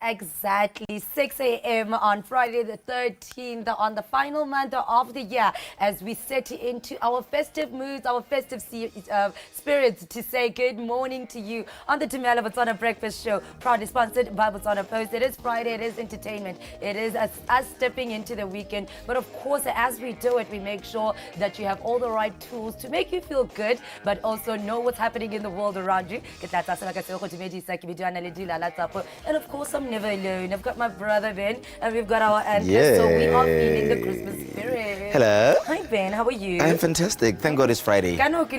Exactly 6 a.m. on Friday the 13th, on the final month of the year, as we set into our festive moods, our festive spirits, to say good morning to you on the DUMELA BOTSWANA Breakfast Show, proudly sponsored by Botswana Post. It is Friday, it is entertainment, it is us stepping into the weekend. But of course, as we do it, we make sure that you have all the right tools to make you feel good, but also know what's happening in the world around you. And of course, I'm never alone. I've got my brother Ben, and we've got our anchor, so we are feeling the Christmas spirit. Hello. Hi Ben, how are you? I'm fantastic. Thank God it's Friday. You know what? I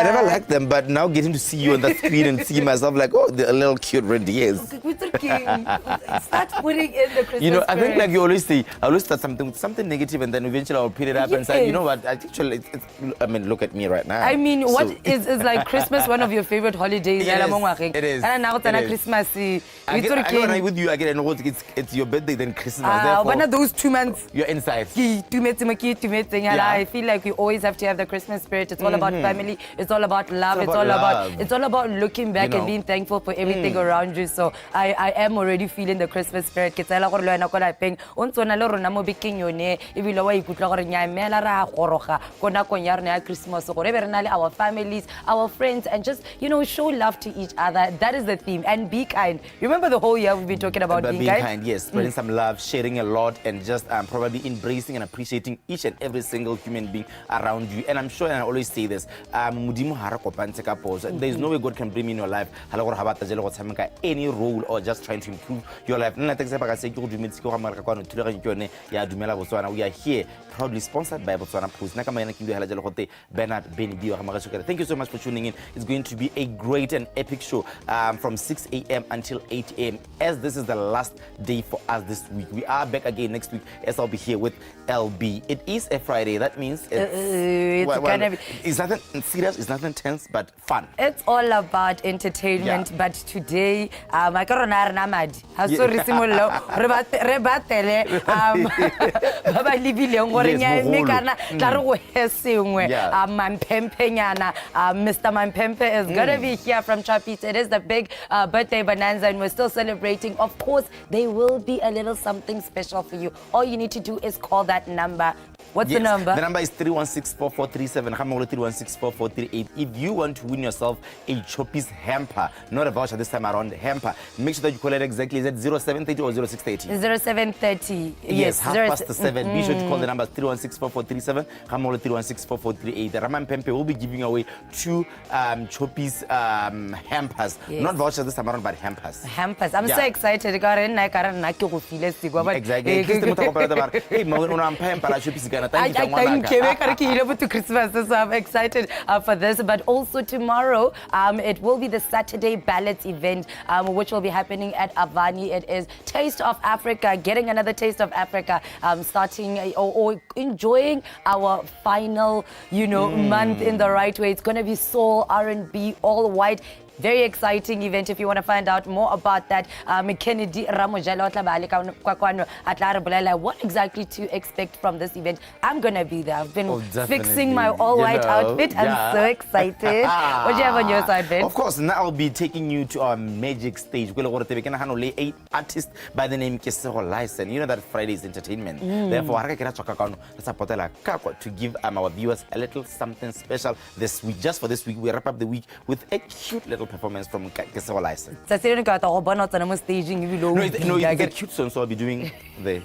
never liked them, but now getting to see you on the screen and see myself like, oh, the little cute red ears. Start putting in the Christmas You know, I think spirit. like you always say, I always start something negative, and then eventually I'll pick it up and say, you know what? Actually, I mean, look at me right now. I mean, what is like Christmas one of your favorite holidays? It is. And now it's Christmas. I get with you again, and it's your birthday, then Christmas. One of those 2 months. You're inside. I feel like we always have to have the Christmas spirit. It's all about family. It's all about love. It's all about looking back and being thankful for everything around you. So I am already feeling the Christmas spirit. Our families, our friends, and just, show love to each other. That is the theme. And be kind. Remember the whole year we've been talking about being kind? Yes, spreading some love, sharing a lot, and just probably embracing and appreciating each and every single human being around you. And I'm sure, and I always say this, there's no way God can bring me in your life any role or just trying to improve your life. We are here, proudly sponsored by Botswana Post. Thank you so much for tuning in. It's going to be a great and epic show from 6 a.m. until 8 a.m. as this is the last day for us this week. We are back again next week as I'll be here with LB. It is a Friday. That means it's nothing serious, it's nothing tense, but fun. It's all about entertainment, but today, I can't Mr. Mampempe is gonna be here from Chapit. It is the big birthday bonanza, and we're still celebrating. Of course, there will be a little something special for you. All you need to do is call that number. What's the number? The number is 316-4437. 316-4438. If you want to win yourself a Choppies hamper, not a voucher this time around, hamper, make sure that you call it exactly. Is it 0730 or 0630? 0730. Yes, 7:30. Be sure to call the number 316-4437. 316-4438. Raman Pempe will be giving away 2 Choppies hampers. Not vouchers this time around, but hampers. Hampers. I'm so excited. Exactly. To Christmas, so I'm excited for this. But also tomorrow, it will be the Saturday Ballots event, which will be happening at Avani. It is Taste of Africa, getting another taste of Africa, starting or enjoying our final, month in the right way. It's going to be soul, R&B, all white. Very exciting event. If you want to find out more about that, Kennedy Ramojalo, what exactly to expect from this event? I'm going to be there. I've been fixing my all-white outfit. I'm so excited. What do you have on your side, Ben? Of course, now I'll be taking you to our magic stage. We're going to an artist by the name Kesero Lyson. You know that Friday is entertainment. Therefore, to give our viewers a little something special this week. Just for this week, we wrap up the week with a cute little performance from Kesero Lyson. No, it's a cute song, so I'll be doing the.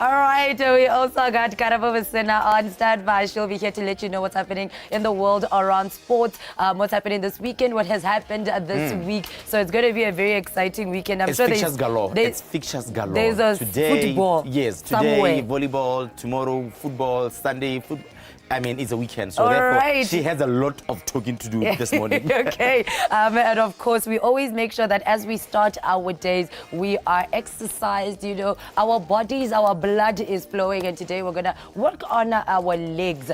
All right, we also got BOTSWANA on standby. She'll be here to let you know what's happening in the world around sports, what's happening this weekend, what has happened this week. So it's going to be a very exciting weekend. It's fixtures galore. It's fixtures galore. There's a today, football. Yes, today somewhere. Volleyball, tomorrow football, Sunday football. I mean, it's a weekend, so All therefore right. she has a lot of talking to do this morning. Okay, and of course, we always make sure that as we start our days, we are exercised, you know, our bodies, our blood is flowing, and today we're going to work on our legs.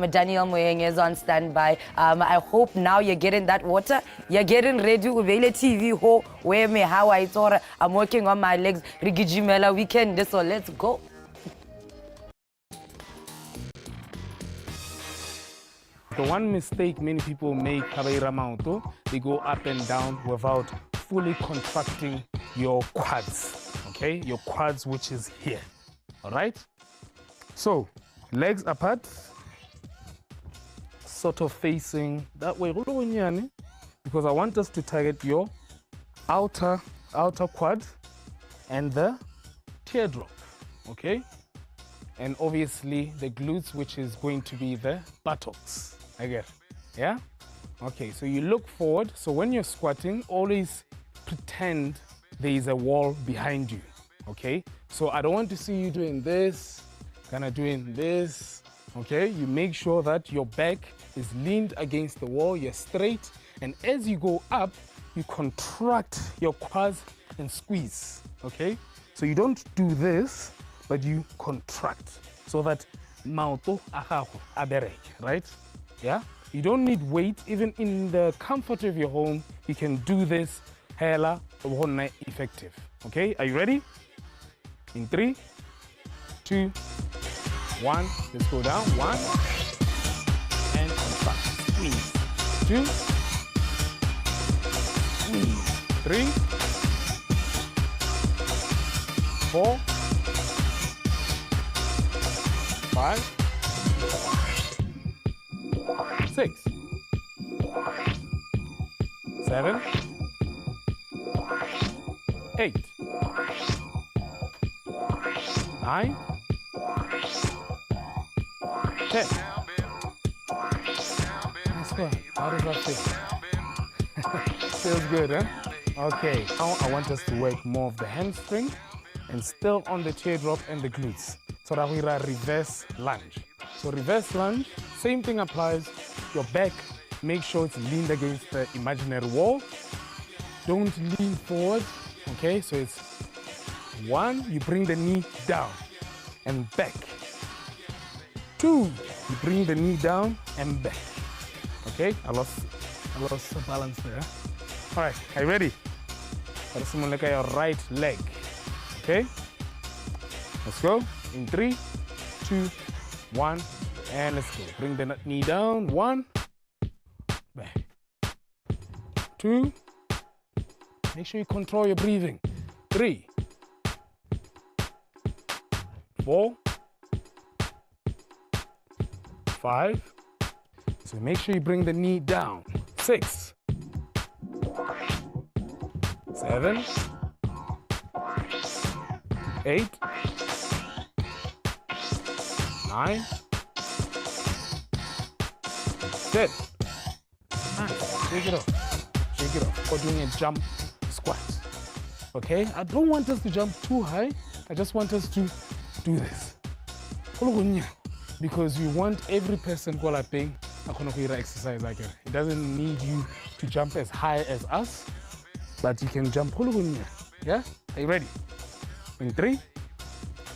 Daniel Moyeng is on standby. I hope now you're getting that water, you're getting ready with TV, where me, how I thought I'm working on my legs. DUMELA weekend, so let's go. The one mistake many people make, they go up and down without fully contracting your quads, okay? Your quads, which is here, all right? So, legs apart, sort of facing that way, because I want us to target your outer quad and the teardrop, okay? And obviously the glutes, which is going to be the buttocks. I get it. Yeah? Okay, so you look forward. So when you're squatting, always pretend there is a wall behind you. Okay? So I don't want to see you doing this, kind of doing this. Okay? You make sure that your back is leaned against the wall, you're straight, and as you go up, you contract your quads and squeeze. Okay? So you don't do this, but you contract so that maoto aberek, right? Yeah? You don't need weight. Even in the comfort of your home, you can do this hella effective. Okay? Are you ready? In 3, 2, 1. Let's go down. 1 and back. Squeeze. 2. Squeeze. 3, 4, 5, 6, 7, 8, 9, 10. Nice one. How does that feel? Feels good, huh? Okay, now I want us to work more of the hamstring and still on the teardrop and the glutes. So that we're a reverse lunge. So reverse lunge, same thing applies. Your back, make sure it's leaned against the imaginary wall. Don't lean forward, okay? So it's 1, you bring the knee down and back. 2, you bring the knee down and back. Okay, I lost the balance there. All right, are you ready? Let's look at your right leg, okay? Let's go. In 3, 2, 1, and let's go. Bring the knee down. 1, back. 2, make sure you control your breathing. 3, 4, 5. So make sure you bring the knee down. 6, 7, 8, 9, 10. Nice. Shake it off. Shake it off. We're doing a jump squat. Okay? I don't want us to jump too high. I just want us to do this. Because we want every person who is paying a exercise like it. It doesn't need you to jump as high as us, but you can jump. Yeah? Are you ready? In 3,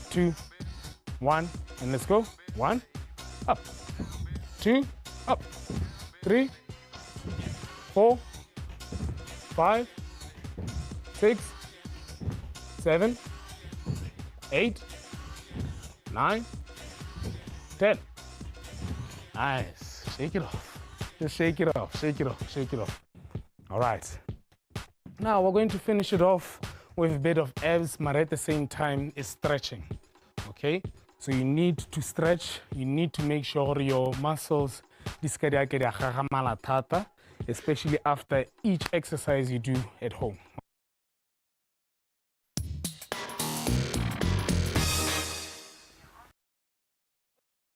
2, 1, and let's go. 1, up. 2, up. 3, 4, 5, 6, 7, 8, 9, 10. Nice. Shake it off. Just shake it off. Shake it off. Shake it off. All right. Now we're going to finish it off with a bit of abs, but at the same time is stretching. Okay? So you need to stretch. You need to make sure your muscles, especially after each exercise you do at home.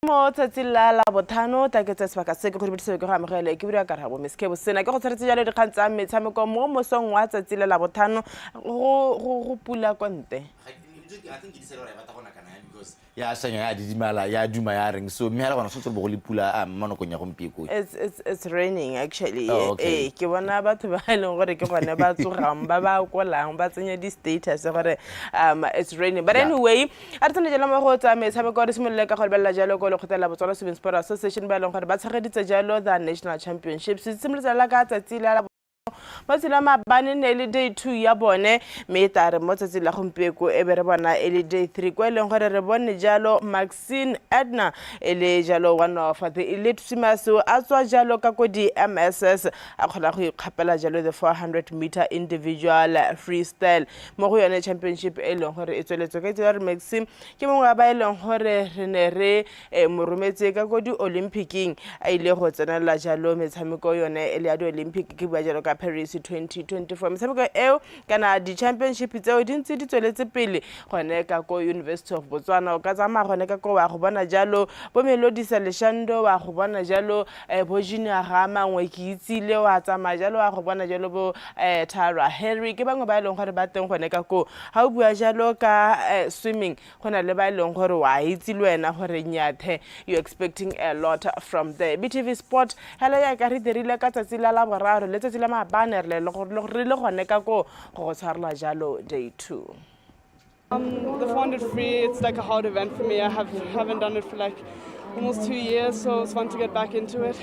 mo tsatsing la Labotlhano ta ke tsa sebaka se ke go dibetsa ke go amogela ke bua ka rabo Meskebo sena ke go tshwaretse jalo dikgang tsa metshameko mo mosong wa tsatsing la Labotlhano go pula konte think you decided because ya shanya ya didimala ya duma ya ring so me hala bana so go le pula manokong ya gompieko. It's raining actually. Oh, okay. Ke bona batho ba ileng gore ke gone ba tsogang ba ba kolang ba tsenya di status gore it's raining. But anyway, a tsene jela mo go tsa metshameko re simolola ka gore bella jalo go le khotela Botswana Women's Sport Association ba ileng gore ba tshegeditse jalo the national championships simolola la ka tsatsi la Matsila mabane ne le day 2 ya bone me tare mo tsatsi la gompieko e be re bona e le day 3 kwa leng gore re bone jalo Maxine Edna e le jalo one of the elite swimmers a tswa jalo ka go di MSS a kgona go ikgapela jalo the 400 meter individual freestyle mo go yone championship e leng gore e tsweletse ka tsela re Maxine ke mongwe ba e leng gore re ne re mo rometse ka go di Olympicing a ile go tsenela jalo metshameko yone e le ya di Olympic ke bua jalo ka Paris 2024 metshameko eo kana di championship tseo di ntse di tsweletse pele gone ka go University of Botswana o ka tsama gone ka go wa go bona jalo bo Melody Saleshando wa go bona jalo bo Junior Rama ngwe ke itsile wa tsama jalo wa go bona jalo bo Tara Henry ke bangwe ba ileng gore ba teng gone ka go ha o bua jalo ka swimming gona le ba ileng gore wa itse le wena gore nyathe you expecting a lot from there. BTV Sport hello ya ka re dirile ka tsatsi la boraro le tsatsi la banner le le gone ka go tshwarela jalo day 2. The 400 free, it's like a hard event for me. I haven't done it for like almost 2 years, so it's fun to get back into it.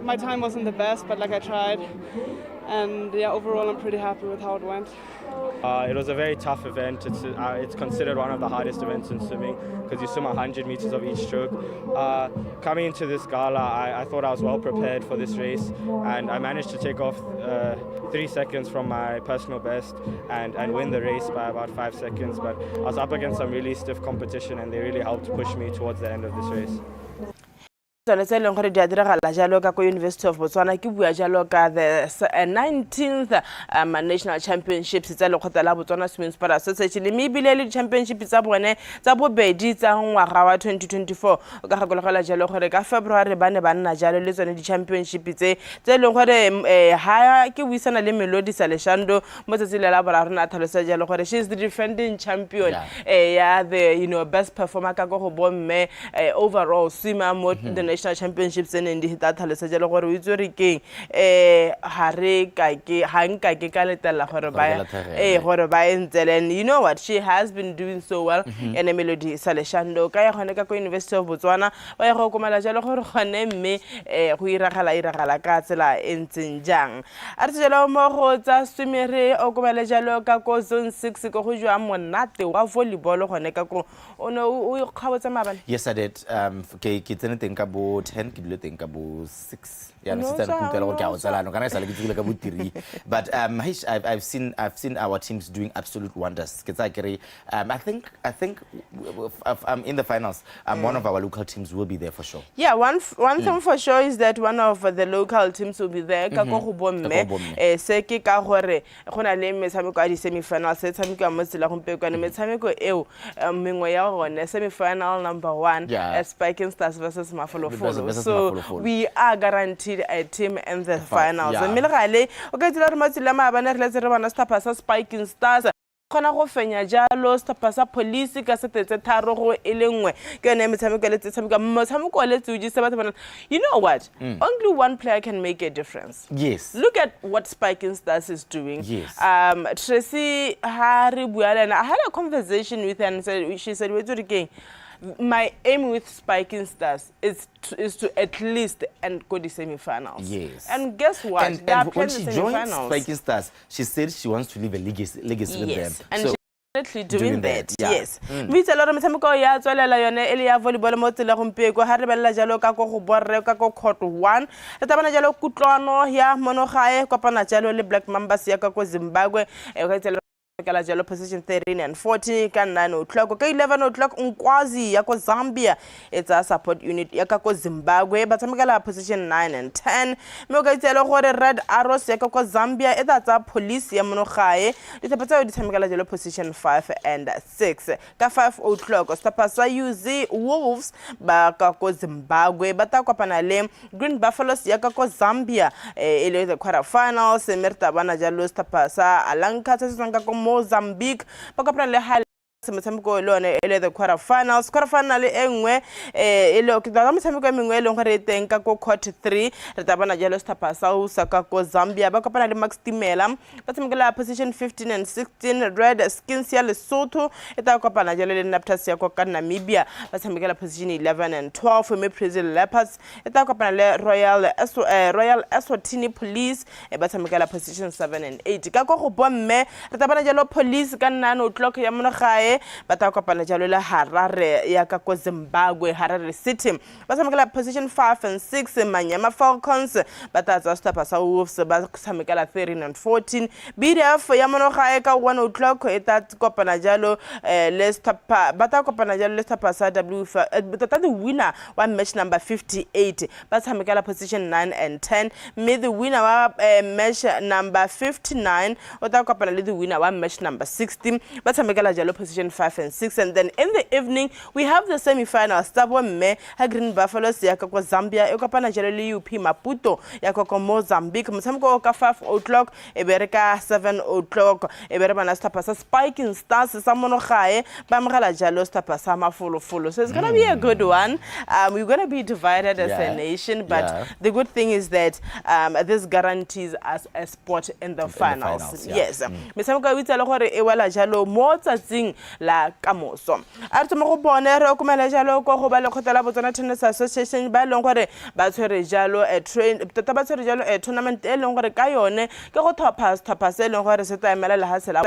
My time wasn't the best, but like I tried, and yeah, overall I'm pretty happy with how it went. It was a very tough event. It's considered one of the hardest events in swimming because you swim 100 meters of each stroke. Coming into this gala, I thought I was well prepared for this race, and I managed to take off 3 seconds from my personal best and win the race by about 5 seconds. But I was up against some really stiff competition, and they really helped push me towards the end of this race. Tse leng gore di a diragala jalo ka go University of Botswana ke bua jalo ka the 19th national championships tsa lekgotla la Botswana Women's Sport Association me bile le championship tsa bone tsa bobedi tsa ngwaga wa 2024 o ka gakologelwa jalo gore ka February ba ne ba nna jalo le tsone di championship tse leng gore ha ke buisana le Melody Saleshando mo tsatsi la boraro na tlhalosa jalo gore she is the defending champion ya the best performer ka go bomme overall swimmer mo the national championships and in the tlhalosa jalo gore o itse re keng hare ka ke hanka ke ka letela gore ba gore ba entsele and you know what she has been doing so well and Melody Saleshando ka ya gone ka go University of Botswana ba ya go komela jalo gore gone mme go iragala ka tsela entseng jang a re jalo mo go tsa swimere o komela jalo ka go zone 6 go go jwa monate wa volleyball gone ka go o no o kgabotsa mabane. Yes, I did. Ke tsene teng ka bo 10 ke dilo teng ka bo 6 ya no sitsa go ntela go ka o tsala no kana sala ke tsile ka bo 3 but I've seen our teams doing absolute wonders. Ke tsa kere I think in the finals one of our local teams will be there for sure. Yeah, one thing for sure is that one of the local teams will be there ka go bomme se ke ka gore gona le metshameko ya di semi-finals se tshameka mo tsela gompieko ne metshameko eo mengwe ya gone semi-final number 1 Spiking Stars versus Mafolofolo. So we are guaranteed a team in the finals. Milgale o ka tsela re matsela mabane re letse re bona stapa sa Spiking Stars khona go fenya jalo stapa sa police ka setetse tharo go elengwe ke ne metshameko le tsameka motshameko le tsuji se batho bona. You know what? Only one player can make a difference. Yes. Look at what Spiking Stars is doing. Yes. Tracy Harry Bualena, I had a conversation with her and she said we're doing my aim with Spiking Stars is to at least go the semi-finals. Yes. And guess what? And when she joined Spiking Stars, she said she wants to leave a legacy with them. And so, she's definitely doing that. Yeah. Yes. Me tell her metshameko ya tswelela yone ele ya volleyball mo tsela gompieko ha re bella jalo ka go borre ka go court 1 re tabana jalo kutlwano ya monogae kopana jalo le Black Mambas ya ka go Zimbabwe ka tsela kala jalo position 13 and 14 ka 9 o'clock ka 11 o'clock Nkwazi ya ko Zambia it's a support unit ya ka ko Zimbabwe ba tsamekala position 9 and 10 me ka tsela gore Red Arrows ya ka ko Zambia eta tsa police ya monogae di tsapatsa di tsamekala jalo position 5 and 6 ka 5 o'clock stapa sa UZ Wolves ba ka ko Zimbabwe ba ta kopana le Green Buffaloes ya ka ko Zambia ele the quarter finals merta bana jalo stapa sa Alanka tsa tsanga ko Mozambique ba kopana le Hal motshameko le one ele the quarterfinal e nngwe ele ke tla motshameko mengwe le gore teng ka ko court 3 re tla bana jalo Stapa South ka ko Zambia ba kopana le Max Dimela ba tshamekela position 15 and 16 Red Skins ya Lesotho e tla kopana jalo le Naptas ya ko ka Namibia ba tshamekela position 11 and 12 me Brazil Leopards e tla kopana le Royal Eswatini Police e ba tshamekela position 7 and 8 ka go bomme re tla bana jalo Police ka 9 o'clock ya monogae ba tla kopana jalo le Harare ya ka ko Zimbabwe Harare City ba tshamekela position 5 and 6 Manyama Falcons ba tla tsa Stapa Wolves ba tshamekela 13 and 14 BDF ya monogae ka 1 o'clock e tla kopana jalo le Stapa ba tla kopana jalo le Stapa sa the winner wa match number 58 ba tshamekela position 9 and 10 me the winner wa match number 59 o tla kopana le the winner wa match number 16 ba tshamekela jalo position 5 and 6 and then in the evening we have the semi-finals tabo mme ha Green Buffaloes ya ka ko Zambia e kopana jalo le UP Maputo ya ka ko Mozambique motshameko ka 5 o'clock e bereka 7 o'clock e bere bana Stapa sa Spiking Stars sa monogae ba mogala jalo Stapa sa Mafulufulu. So it's going to be a good one. We're going to be divided as a nation, but the good thing is that this guarantees us a spot in the finals. Yes. Motshameko witse le gore e wela jalo mo tsatsing la kamoso a re tsamo go bone re o komela jalo go go ba le khotela BOTSWANA Tennis Association ba leng gore ba tshwere jalo ba tshwere jalo tournament e leng gore ka yone ke go topas e leng gore se taemela le hasela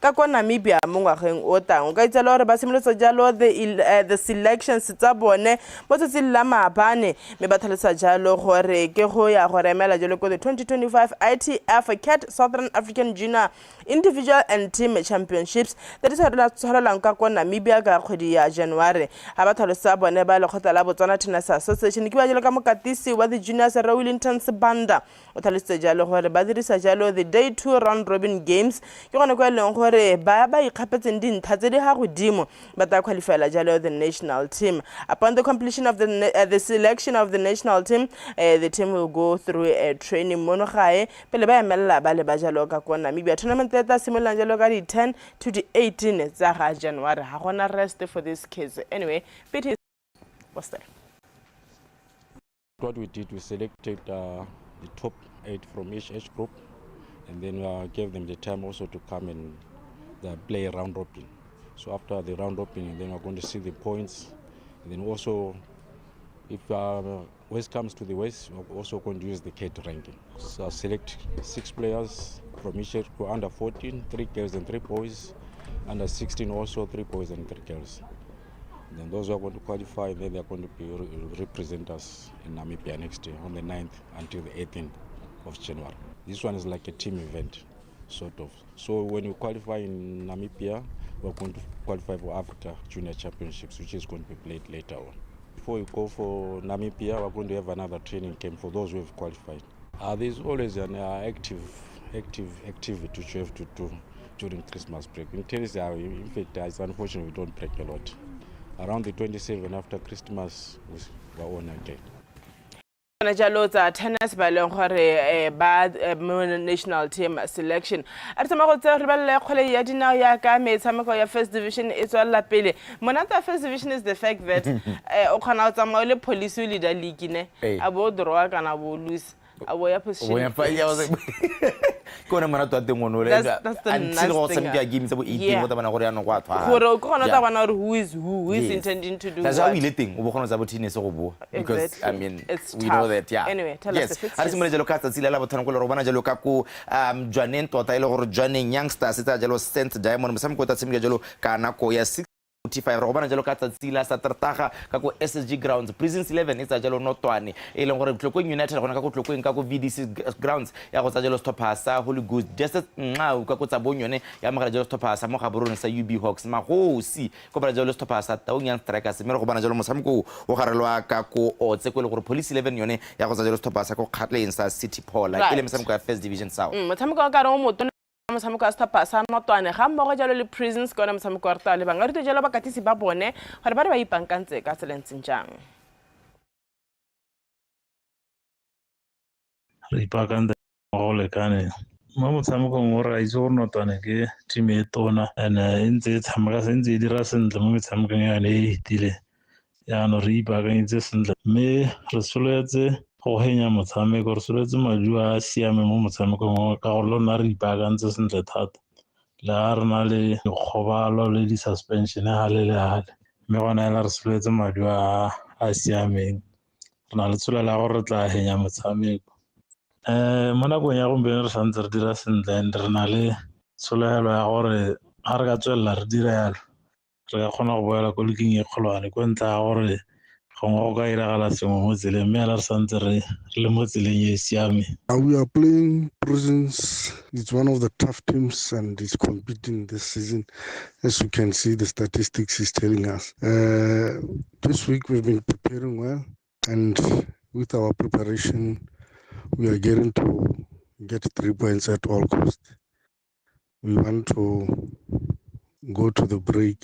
ka kwa Namibia mo ngwageng o tang ka itse le gore ba simolotse jalo the selections tsa bone mo tsatsing la maabane me ba tlhalosa jalo gore ke go ya go remela jalo ko the 2025 ITF CAT Southern African Junior Individual and Team Championships that is tshwarelwang ka kwa Namibia ka kgwedi ya January ha ba tlhalosa bone ba le khotla la BOTSWANA Tennis Association ke ba jalo ka mokatisi wa the juniors Ra Wellington Banda o tlhalositse jalo gore ba dirisa jalo the day 2 round robin games ke gone kwa leng gore ba ikgapetseng dintlha tse di ha godimo ba tla qualifyela jalo the national team. Upon the completion of the selection of the national team, the team will go through a training monogae pele ba emela ba le ba jalo ka kwa Namibia. Tournament e tla simolola jalo ka di 10 to the 18 tsa ga January. Ha gona rest for this kids. Anyway, Pete was there. What we did, we selected the top 8 from each age group, and then gave them the time also to come and play a round robin. So after the round robin, then we're going to see the points, and then also if West comes to the West, we're also going to use the CAT ranking. So select 6 players from each age group, under 14, 3 girls and 3 boys, under 16 also 3 boys and 3 girls. And then those who are going to qualify, then they're going to be represent us in Namibia next year on the 9th until the 18th of January. This one is like a team event, sort of. So when you qualify in Namibia, we're going to qualify for Africa Junior Championships, which is going to be played later on. Before you go for Namibia, we're going to have another training camp for those who have qualified. There's always an activity which you have to do during Christmas break. In tennis, in fact, it's unfortunate we don't break a lot. Around the 27th after Christmas, we're on again. Jalo tsa tennis ba leng gore ba national team selection a tsama go tse re ba le kgole ya dinao ya ka metshameko ya first division e tswalla pele monata first division is the fact that o khona o tsama le police leader league ne a bo draw kana bo lose a bo ya position Kona mana to ate ngono le until go tshameka games bo 18 go tabana gore ya no kwa thwa gore o khona tabana gore who is intending to do that's how we letting o bo khona tsa bo tennis go bo because I mean we know that anyway tell us if it's a simole jalo ka tsatsile la bothana go le robana jalo ka ko Jwaneng tota ile gore Jwaneng youngsters tsa jalo St Diamond mosamko ta tshimika jalo ka nako ya 45 robana jalo ka tsatsila sa Tartaga ka ko SSG grounds Prisons 11 tsa jalo Notwane e leng gore Tlokong United gona ka ko Tlokong ka ko VDC grounds ya go tsa jalo Stophasa Holy Ghost just nqa ka ko tsa bonyone ya magala jalo Stophasa mo ga borone sa UB Hawks magosi ko bana jalo Stophasa taong yang strikers me re go bana jalo mosamko o garelwa ka ko o tse ko le gore Police 11 yone ya go tsa jalo Stophasa ko Kgatleng sa City Paul ile mosamko ya first division sao mosamko ka re mo mosamoko a Stapa sa Notwane ga mmogo jalo le Prisons kona mosamoko a rta le banga re tlo jalo ba katisi ba bone gore ba re ba ipankantse ka tselentseng jang re ipakantse go lekane mo motshamekong o re a itse gore notwane ke team e tona and e ntse e tshameka e dira sentle mo metshamekong yone e etile yaanong re ipaakanyetse sentle mme re soletse go henya motshameko re soletse maduo a siame mo motshamekong o ka gore le nna re ipaakantse sentle thata le ga re na le dikgobalo le di-suspension gale le gale mme gona ela re soletse maduo a siameng re na le tsholela gore re tla henya motshameko mo nakong ya gompieno re santse re dira sentle and re na le tshologelo ya gore ga re ka tswelela re dira yalo re ka kgona go boela ko leking e kgolwane ko ntle ga gore gongwe go ka iragala sengwe mo tseleng mme ala re santse re le mo tseleng e siame. We are playing Prisons. It's one of the tough teams and it's competing this season. As you can see, the statistics is telling us. This week we've been preparing well and with our preparation we are getting to get 3 points at all costs. We want to go to the break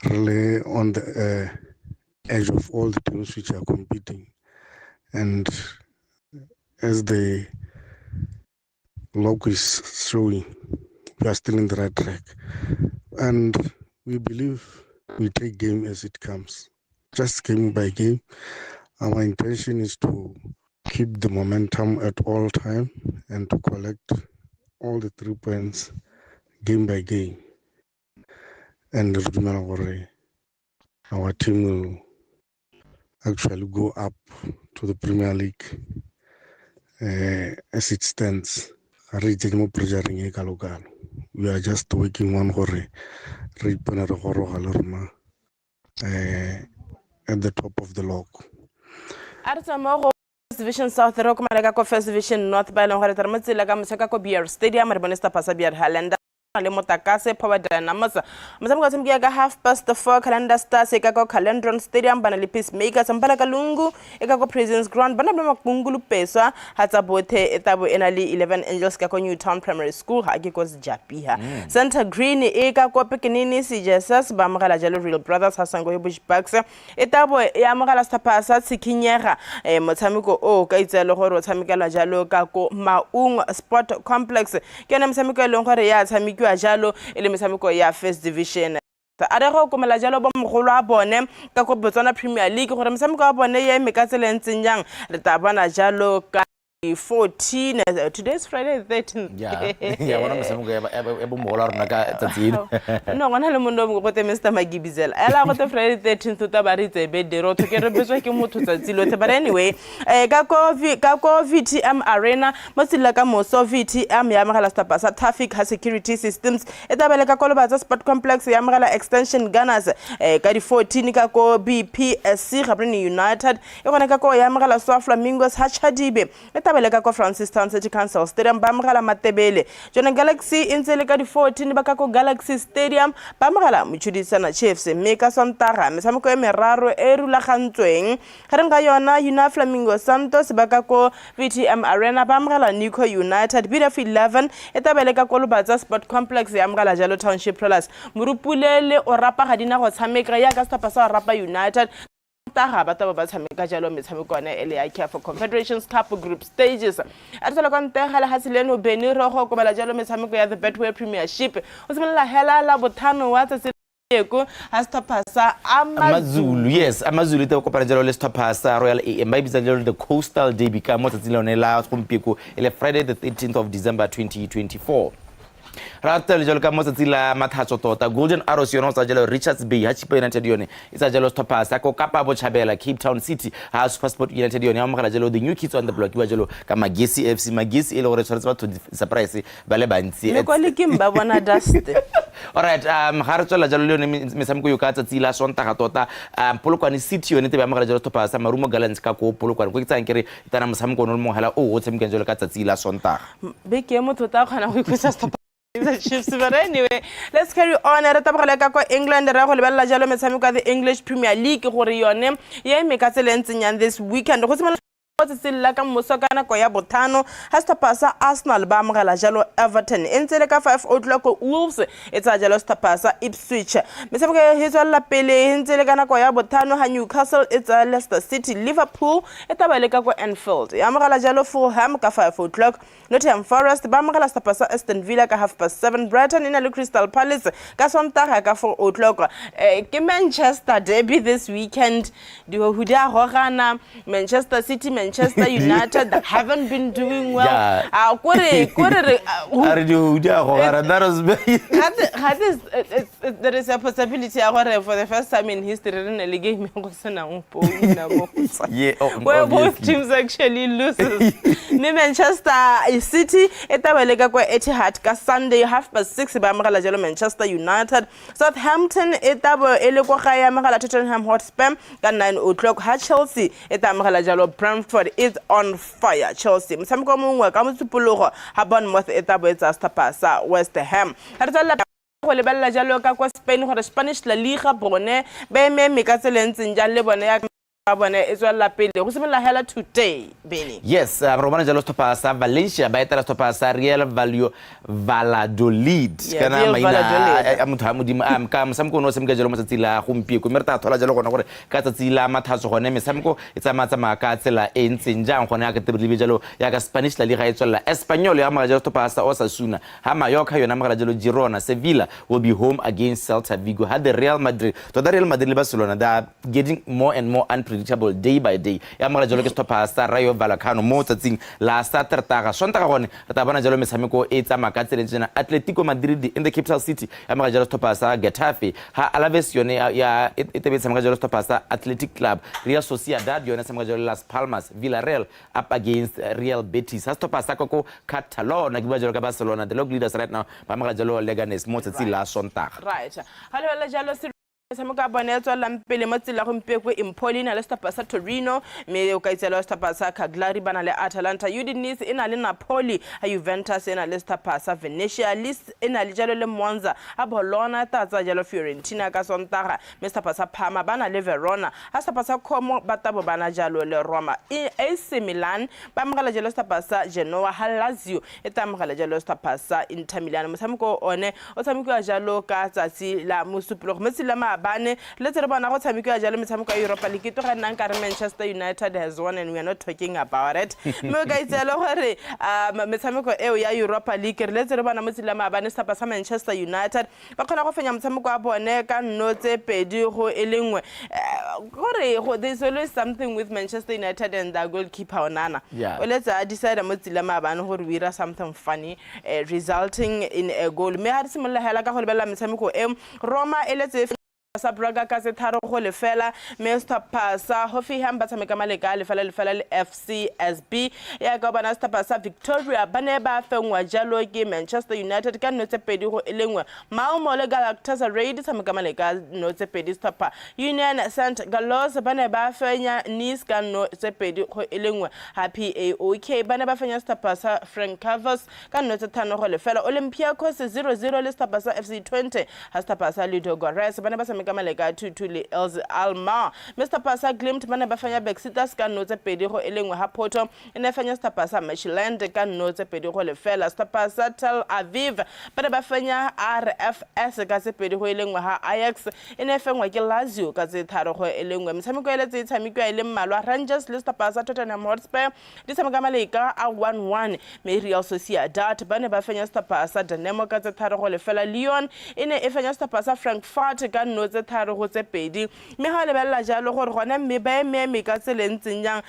really on the edge of all the teams which are competing. And as the log is showing, we are still in the right track. And we believe we take game as it comes. Just game by game. Our intention is to keep the momentum at all time and to collect all the 3 points game by game. And our team will actually go up to the Premier League as it stands. We are just working on at the top of the log. First Division South ro kuma ka ko First Division North ba leng gore tara motsela ka moseka ko BR Stadium re bonesta pasa BR Highlanders le motakase Power Dynamos motshameko tshameka ka 4:30 Calendar Stars ka ko Calendron Stadium bana le Peacemakers mpala ka lungu ka ko Prisons Ground bana ba makungulu peswa hatsa bothe etabo ena le 11 Angels ka ko Newtown Primary School ha ke ko Japiha Center Green ka ko Pekinini Jesus ba mogala jalo Real Brothers ha sango Bush Bucks etabo ya mogala stapasa tsikinyega motshameko o ka itselo gore o tshamekela jalo ka ko Maung Sport Complex ke yona motshameko e leng gore ya tshameka jalo ele metshameko ya First Division a re go komela jalo ba mogolo a bone ka go Botswana Premier League gore metshameko a bone ya mekatseleng yang re tabana jalo ka 14 today's Friday 13th yeah bona metshameko ya bo mogolo rona ka tsatsino no ngwana le mondo go te Mr Magibizela ala go te Friday 13th ta ba ritse be dero to ke re betswa ke motho tsatsilo te but anyway ka ko VTM Arena motsila ka moso VTM ya magala stapa sa traffic ha security systems etabele ka Kolobatsa Sport Complex ya magala extension Gunners ka di 14 ka ko BPSC Gabriel United e gona ka ko ya magala Swa Flamingos ha Chadibe ka ko Francis Town City Council Stadium ba mogala Matebele Jona Galaxy intsele ka di 14 ba ka ko Galaxy Stadium ba mogala Mchudisana Chiefs mme ka Sontaga metshameko e meraro e rulagantsweng gareng ga yona Una Flamingo Santos ba ka ko VTM Arena ba mogala Nico United BF 11 etabele ka Kolobatsa Sport Complex ya mogala jalo Township Rollers Murupulele o rapa ga dina go tshameka ya ka stapa sa rapa United taga ba taba ba tshameka jalo metshameko ne ele ya CAF Confederations Cup group stages a tsela ka ntegala ha sileno beni rogo go bala jalo metshameko ya the Betway Premiership o semela hela la bothano wa tse ko hastapasa Amazulu yes Amazulu te kopana jalo le stapasa Royal AM ba bitsa jalo the Coastal Derby ka mo tsatsile one la gompieko ele Friday the 13th of December 2024 Rata le jalo ka motsatsi la mathatso tota Golden Arrows yona tsa jalo Richards Bay ha Chipa United yone itsa jalo stopasa ko Kapa Bochabela Cape Town City ha Supersport United yone ya mogala jalo the new kids on the block ba jalo ka Magesi FC Magesi ile gore tshwaretse batho surprise ba le bantsi le ko le kimba bona dust alright ga re tswela jalo le yone metshameko yo ka tsatsi la Sontaga tota Polokwane City yone te ba mogala jalo stopasa Marumo Gallants ka ko Polokwane go itsa nkere itana motshameko no mogala o tshameka jalo ka tsatsi la Sontaga be ke motho ta khana go ikusa stop but anyway, let's carry on. England the English Premier League gore yone ye mekatseleng this weekend. Silla ka musokana ko ya botano hasta pasa Arsenal ba amogela jalo Everton entsele ka 5 o'clock Wolves etsa jalo sta pasa Ipswich metshameko ya hetswalla pele entsele kana ko ya botano ha Newcastle etsa Leicester City Liverpool etabaleka ko Anfield ya amogela jalo Fulham ka 5 o'clock Nottingham Forest ba amogela sta pasa Aston Villa ka 7:30 Brighton ina le Crystal Palace ka Sontaga ka 4 o'clock ke Manchester derby this weekend do huda hogana Manchester City Manchester United that haven't been doing well. Yeah. There is a possibility for the first time in history in the game where both teams actually loses. Manchester City etabelega kwa Etihad ka Sunday 6:30 ba amogela jalo Manchester United. Southampton etabo eleko ga ya amogela Tottenham Hotspur ka 9 o'clock. Ha Chelsea etamogela jalo Brentford is on fire. Chelsea mtshameko mongwe ka motsupologo ha Bournemouth etabo etsa sta pasa West Ham. Ha tsala go lebella jalo ka kwa Spain gore Spanish La Liga bone be me ka tselentseng ja le bone ya today, Benny. Yes, Romana jalo stopasa Valencia ba etela stopasa Real Valladolid kana maina amutha modimo ka msamko no semka jalo matsatsi la gompie ko merta thola jalo gona gore ka tsatsi la mathatso gone mesamko e tsamatsa ka tsela e ntseng jang gone ya ka tebile jalo ya ka Spanish La Liga e tswela Espanyol ya magala jalo stopasa Osasuna ha Mallorca yona magala jalo Girona. Sevilla will be home against Celta Vigo. Had the Real Madrid le Barcelona, they are getting more and more unpredictable day by day. Ya magala jalo ke stopasa Rayo Vallecano mo tsatsing la Saturday Sontaga gone ta bana jalo mesameko e tsama ka tseleng Atletico Madrid in the capital city ya magala jalo stopasa Getafe ha Alaves yone ya etebetsa magala jalo stopasa Athletic Club. Real Sociedad yone sa magala jalo Las Palmas. Villarreal up against Real Betis. Ha stopasa ko Catalonia ke ba jalo ka Barcelona, the league leaders right now ba magala jalo Leganes mo tsatsi la Sontaga. Right. Hallo jalo Samuka Boneto Lampele Matsila Humpekwe Impoli na Lesta Pasa Torino, me Ukaitelo Lesta Pasa Cagliari Banale Atalanta, Udinese in a Napoli, a Juventus in a Lesta Pasa Venezia, List in a Lijalo Monza, a Bologna, Taza Jalo Fiorentina, Casontara, Mr. Pasa Parma, Bana Le Verona, Hasta Pasa Como, Batabo Bana Jalo Le Roma, AC Milan, Bamgala Jelosta Pasa, Genoa, Lazio, Etamgala Jelosta Pasa, Inter Milan, Musamko One, Otamiko Jalo, Kazasi, La Musuplo, Messilama. Let's about what time you Europa League to Manchester United has won and we are not talking about it. Guys, Mesamiko Europa League, let's about Muslima Banista Pasa Manchester United. Bakana Samuko Aboneka, Note Pedu, Elingwe. There's always something with Manchester United and the goalkeeper Onana. Yeah. Well, let's decide a Muslima Ban who we something funny, resulting in a goal. Me had similar Halaka Holbella Mesamiko Roma Elite. Sabraga Casetaro Holefella, Mr. Pasa, Hofi Hambata Mekamaleka, Lefella FCSB, Yagabanasta Pasa, Victoria, Baneba, Fengwa, Jalo, Manchester United, can not pedi ho elengwe, Malmo Galactasa Raid, Samakamaleka, no pedistapa, Union St. Galos, Baneba Fenya, Nice, can no pedi ho elengwe, Happy AOK, Baneba Fenya Stapasa, Frank Cavas, can not Tano Holefella, Olympiacos 0-0, Listapasa FC20, Hastapasa Lido Gores, Baneba Gamaleka to Els Alma. Mr. Pasa glimped Manabafanya Bexitas can note a pediho elingwe hapoto, and Efanya Stapasa Meshland can note a pediho lefella, Stapasa Tel Aviv, Banabafanya RFS Gazepediho elingwe ha Ajax, in Efenwa Lazio Gazetaro elingwe, Samiquela Tamika Elimala Rangers, Listapasa Tottenham Hotspur, this Gamaleka are 1-1, Real Sociedad, Banabafanya Stapasa, Danemo Gazetaro lefella Lyon, in Efanya Stapasa Frankfurt can note tharo go tse pedi me ha le bella jalo gore gona me ba me ka tselentseng yang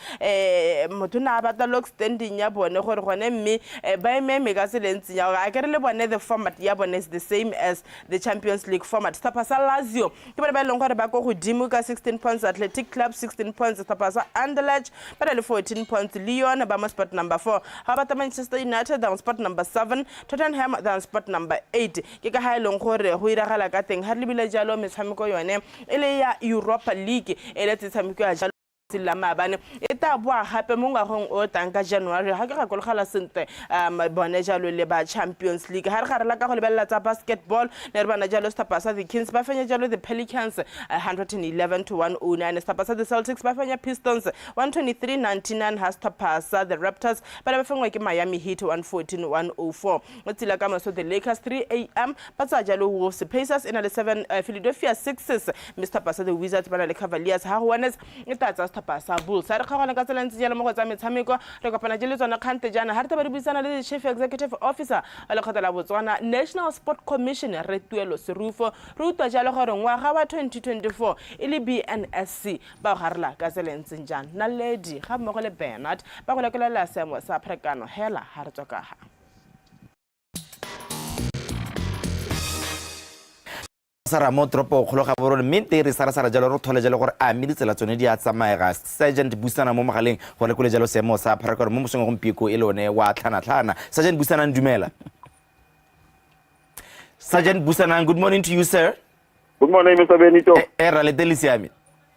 motho na batla lock standing ya bone gore gona me ba me ka tselentseng ya ga ke re le bone the format ya bone is the same as the Champions League format. Stapasa Lazio ke ba leng gore ba go godimo ka 16 points, Athletic Club 16 points, Stapasa Anderlecht ba le 14 points, Lyon ba mo spot number 4, ha ba Manchester United down spot number 7, Tottenham down spot number 8 ke ka ha leng gore go iragala ka teng ha le bile jalo metshameko yone ele ya Europa League ele tsamiko ya letsatsi la maabane e ta boa gape mo ngwagong o tang ka January ga ke gakologala sentle bone jalo le ba Champions League ha re ga re la ka go lebelela tsa basketball ne re bana jalo Stapasa the Kings ba fenya jalo the Pelicans 111-109 Stapasa the Celtics ba fenya Pistons 123-99 ha Stapasa the Raptors ba ba fengwa ke Miami Heat 114-104 mo tsila ka maso the Lakers 3 a.m. ba tsa jalo Wolves Pacers ina le 7 Philadelphia Sixers Mr. Pasa the Wizards bana le Cavaliers ha Warriors e tla tsa Stapasa Bulls ha re kgagana ka tsela ntse jalo mo go tsa metshameko re kopana jele tsona kgante jana ha re taba re buisana le Chief Executive Officer a le kgotla Botswana National Sport Commission re tuelo serufo re utwa jalo gore ngwaga wa 2024 ile BNSC ba garla ka tsela ntse jana na lady ga mo go le Bernard ba go lekela seemo sa prekano hela ha re tswa ka ha sara mo tropo go loga borone mente re sara jalo re thole jalo gore a meditsela tsone di a tsamaega Sergeant Busana mo magaleng go lekole jalo seemo sa pharakano mo mosong go mpieko e lone wa tlhana Sergeant Busana ndumela Sergeant Busana, good morning to you, sir. Good morning, Mr. Benito. Era le delisiami.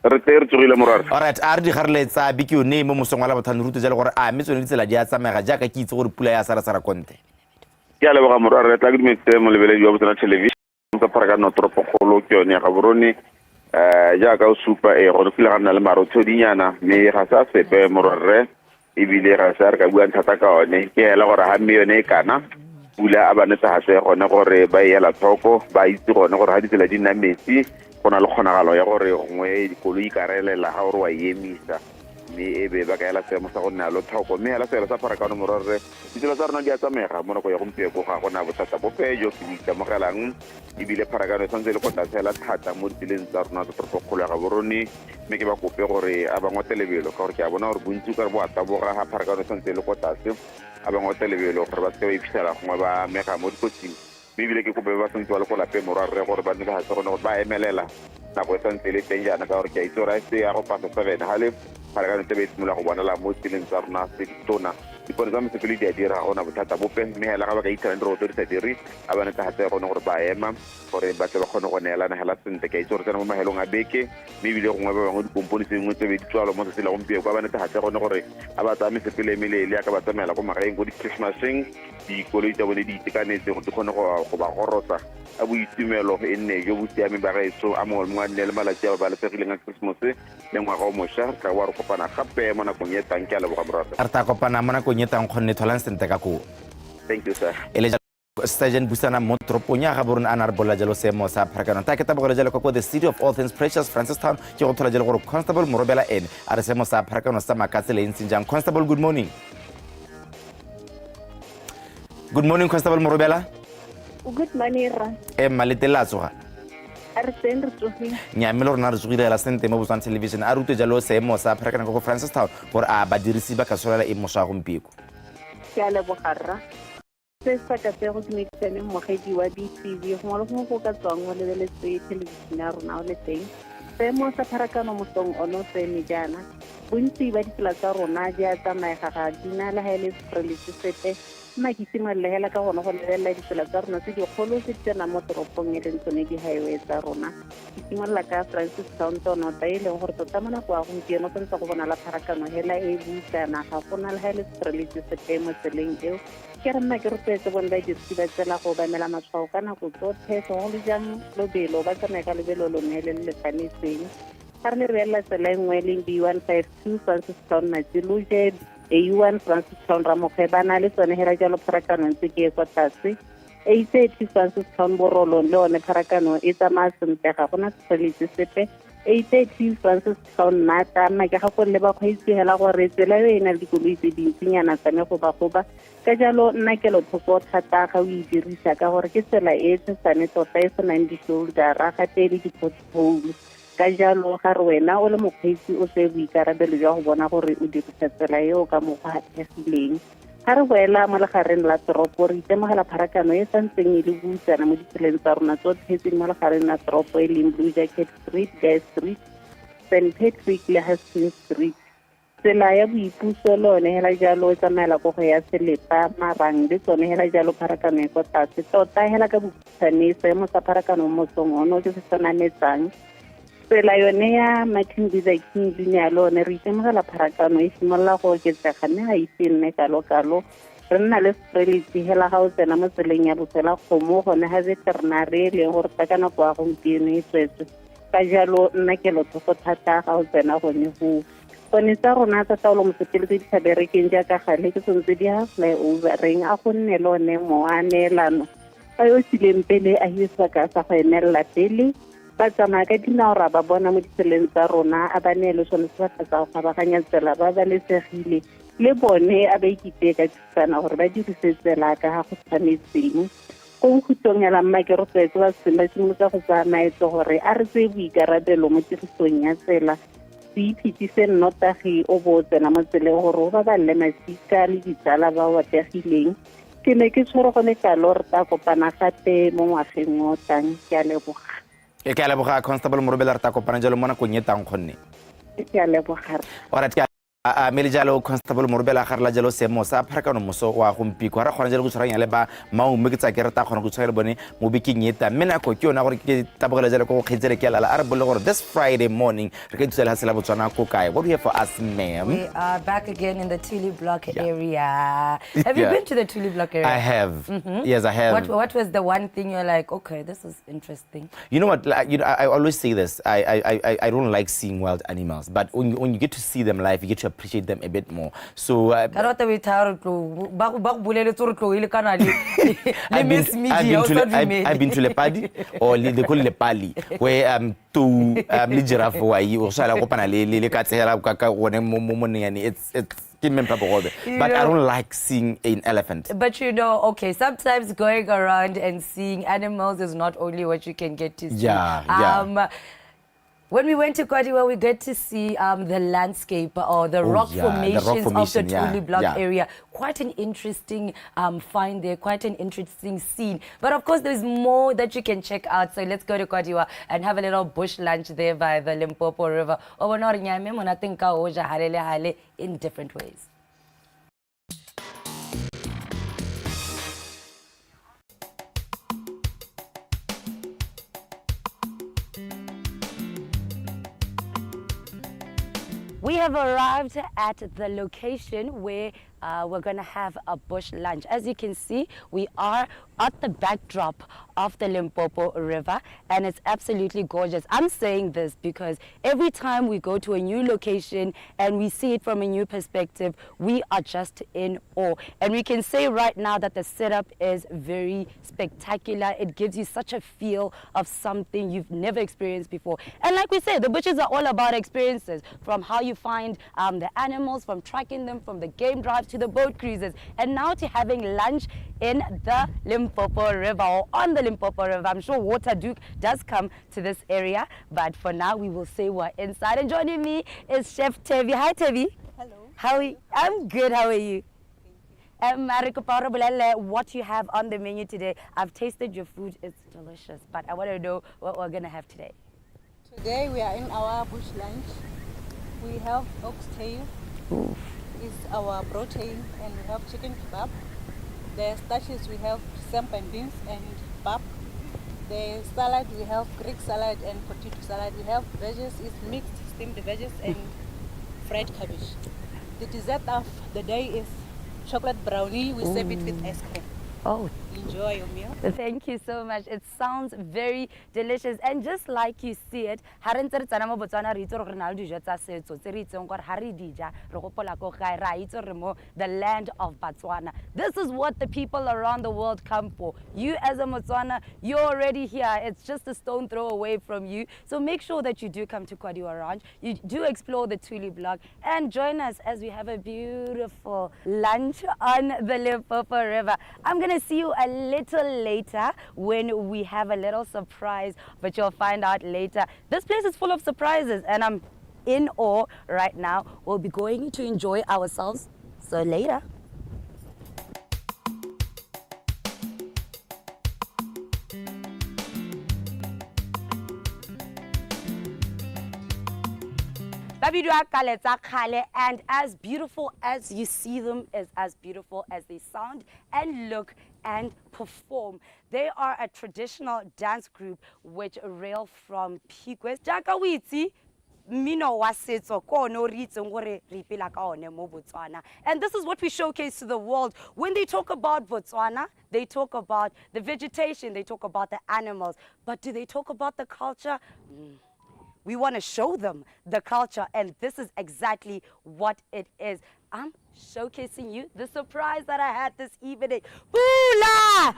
Reter tsogile morar. All right, a re di garletsa biki o ne mo mosong wa la bothano rutu jalo gore a metsone ditsela di a tsamega jaaka ke itse gore pula ya sara konte. Ke a leboga morar re tla ke dimetse mo lebeledi wa Botswana television ka pharakano tropo kgolo ke yone ga borone jaaka o supa go file ga nna le marotho dinyana me ga sa sepe morarre e bile ga sa re ka bua nthata ka one ke hela gore ha mme yone e kana pula a ba netsa gone gore ba ela thoko ba itse gone gore ha ditsela di nna metsi go na le kgonagalo ya gore gongwe dikoloi ikarelela ga gore wa emisa mme e be ba ka ela seemo sa go nna lo thoko mme hela sela sa pharakano morarre ditsela tsa rona di a tsamega mo nako ya gompieko ga gona bothata bope jo ke itemogelang ebile pharakano e santse le go tlatsela thata mo ditseleng tsa rona tsa toropokgolo ya gaborone mme ke ba kope gore a bangwe telebelo ka gore ke a bona gore bontsi ka re bo a taboga ga pharakano e santse le go tlase a bangwe telebelo gore ba se ba iphitlhela gongwe ba mega mo dikotsing mme ebile ke kope ba santse ba le go lapeng morarre gore ba nne le gase gone gore ba emelela nako e santse le teng jaana ka gore ke a itse gore a se ya go pasa 7 ga le pharakano tse ba e simolola go bonala mo tseleng tsa rona tse ditona dipone tsa mosepele di a dira gona bothata bope mme hela ga ba ka itshana diroto di sa dire a ba netegatse gone gore ba ema gore ba tle ba kgone go neelana hela sentle ke a itse gore tsena mo mahelong a beke mme ebile gongwe ba bangwe dikompone tsengwe tse be di tswalo mo setsela gompieko ba ba netegatse gone gore a ba tsaya mesepele e melele ya ka ba tsamaela ko magaeng ko di-christmaseng dikoloi tsa bone di itekanetse gore di kgone go ba gorosa a boitumelo e nne jo bo siameng ba gaetso a mongwe le mongwe a nne le malatsi a ba balesegileng a christmas le ngwaga o mošwa ka wa re kopana gape mo nakong e tang ke a leboga morata re ta kopana mo nakong e tang kgonne tholang sente ka koo thank you sir Sergeant Busana mo toropong ya gaborone a na re bolela jalo seemo sa pharakano ta ke tabogela jalo ka the city of all things precious Francistown ke go thola jalo gore Constable Morobela ene a re seemo sa pharakano sa makatsela e ntseng jang Constable good morning Constable Morobela good morning ra malete la tsoga are sen re tsogile nyamelo rona re tsogile la sente mo Botswana television a rute jalo seemo sa pharakano go Francistown gore a badirisi ba ka solela e moswa gompieko ke a lebogarra se sa ka tsego ke metsene mogedi wa DTV go le go ka tswang mo lebeletse television ya rona o le teng seemo sa pharakano mosong ono se me jana bontsi ba ditsela tsa rona di a tsamaega ga dina le haele spreletse sepe nna ke simolola hela ka gona go lebelela ditsela tsa rona tse dikgolo tse di tsena mo toropong e leng tsone di-highway tsa rona ke simolola ka Francistown tonota e leng gore tota mo nako ya gompieno go ntse go bona la pharakano hela e butsana ga gona le haele spreletse sepe mo tseleng eo ke re nna ke rotloetse bone ba dirisi ba tsela go obamela matshwao ka nako tsotlhe segolo le jang lobelo ba tsamaye ka lebelo lone le le lekanetseng ga re le reela tsela e nngwe e leng B152 Francistown Natsiluje A1 Francistown Ramoge ba na le tsone hela jalo pharakano ntse ke e kwa tlase A30 Francistown Borolo le one pharakano e tsamaya sentle ga gona spreletse sepe A30 Francistown Nata mma ke ga go le ba kgweetsi hela gore tsela e na le dikoloi tse dintsinyana tsa me go ba ka jalo nna ke lo tlhoko thata ga o e dirisa ka gore ke tsela e tshetsane tota e senang di-shoulder-a gape le di-pothole ka jalo ga re wena o le mokgweetsi o tse boikarabelo jwa go bona gore o dirisa tsela eo ka mokgwa kgethegileng ga re boela mo legareng la toropo re itemogela pharakano e santseng e le butsana mo ditseleng tsa rona tsotlhe tse di mo legareng la toropo e leng Blue Jacket Street, Guy Street, St. Patrick le Hastings Street tsela ya boipuso le one hela jalo e tsamaela go ya Selepa Marang le tsone hela jalo pharakano e kwa tlase tota hela ka bokhutshwane seemo sa pharakano mo mosong ono ke se senametsang tsela yone ya Martin Luther King Jr. le one re itemogela pharakano e simolola go oketsega mme ga ise nne kalo-kalo re nna le spreletsi hela ga o tsena mo tseleng ya bofela kgomo gone ga veterinary le gore ka nako ya gompieno e tswetse ka jalo nna ke lotlhogo thata ga o tsena gone go gone tsa rona tsa taolo mosepele tse di sa berekeng jaaka gale ke tsontse di a flyovereng a go nne le one mo a neelano a yo sileng pele a hieswa ka sa go emelela pele ba tsamaya ka dinao ra ba bona mo ditseleng tsa rona a ba neele sone se ba tlatsa go gabaganya tsela ba balesegile le bone a ba ikitse ka tsana gore ba dirise tsela ka ga go tshwanetseng go nkhutlong ya lamma ke re tsetse ba simolotsa go tsaya maeto gore a re tse boikarabelo mo tirisong ya tsela se iphitise nnotagi o bo tsena mo tseleng gore o ba balle masika le ditsala ba wategileng ke ne ke tshwere gone kalo re tla kopana gape mo ngwageng o tlang ke a leboga ke a leboga Constable Morobela re tla kopana jalo mo nakong e tang kgonne ke a leboga alright mele jalo Constable Morobela ga re la jalo seemo sa pharakano moso wa gompiko ra kgona jalo go tshwaranya le ba maume ke tsa ke re ta kgona go tshwara le bone mo bekeng eta mme nako ke yona gore ke tabogela jalo go kgetsele ke lala a re bolle gore this Friday morning re ka tsela sela Botswana ko kae. What do you have for us, ma'am? We are back again in the Tuli Block area. Have you been to the Tuli Block area? I have. Yes, I have. What was the one thing you're like, okay, this is interesting? You know what? Like, you know, I always say this. I don't like seeing wild animals, but when you get to see them live, you get to appreciate them a bit more. So I've been to Lepadi, or they call it Lepali, where to le giraffe wa o sala go pana le ka tsela ka one mo it's but I don't like seeing an elephant. But you know, okay, sometimes going around and seeing animals is not only what you can get to see. Yeah. When we went to Kwadiwa, we get to see the landscape or the rock formations of the Tuli Block area. Quite an interesting find there, quite an interesting scene. But of course, there's more that you can check out. So let's go to Kwadiwa and have a little bush lunch there by the Limpopo River. In different ways. We have arrived at the location where we're going to have a bush lunch. As you can see, we are at the backdrop of the Limpopo River, and it's absolutely gorgeous. I'm saying this because every time we go to a new location and we see it from a new perspective, we are just in awe. And we can say right now that the setup is very spectacular. It gives you such a feel of something you've never experienced before. And like we said, the bushes are all about experiences, from how you find the animals, from tracking them, from the game drives to the boat cruises, and now to having lunch in the Limpopo River or on the Limpopo River. I'm sure water does come to this area, but for now we will say we're inside. And joining me is Chef Tevi. Hi Tevi. Hello. How are you? I'm good. How are you? What you have on the menu today. I've tasted your food. It's delicious, but I want to know what we're gonna have today. Today we are in our bush lunch. We have oxtail. It's our protein, and we have chicken kebab. The starches we have samp and beans and pap. The salad we have Greek salad and potato salad. We have veggies, it's mixed steamed veggies and fried cabbage. The dessert of the day is chocolate brownie. We serve it with ice cream. Oh. Enjoy your meal. Thank you so much. It sounds very delicious. And just like you see it, the land of Botswana. This is what the people around the world come for. You as a Botswana, you're already here. It's just a stone throw away from you. So make sure that you do come to Kwadiwa Ranch. You do explore the Tuli Block and join us as we have a beautiful lunch on the Limpopo River. I'm going to see you a little later when we have a little surprise, but you'll find out later. This place is full of surprises and I'm in awe right now. We'll be going to enjoy ourselves. So later. And as beautiful as you see them is as beautiful as they sound and look and perform. They are a traditional dance group which rail from Pigwest. Jaka witsi mino wa setso ko no ritse ngore re ipela ka one mo Botswana. And this is what we showcase to the world. When they talk about Botswana, they talk about the vegetation, they talk about the animals. But do they talk about the culture? We want to show them the culture, and this is exactly what it is. I'm showcasing you the surprise that I had this evening. Bula!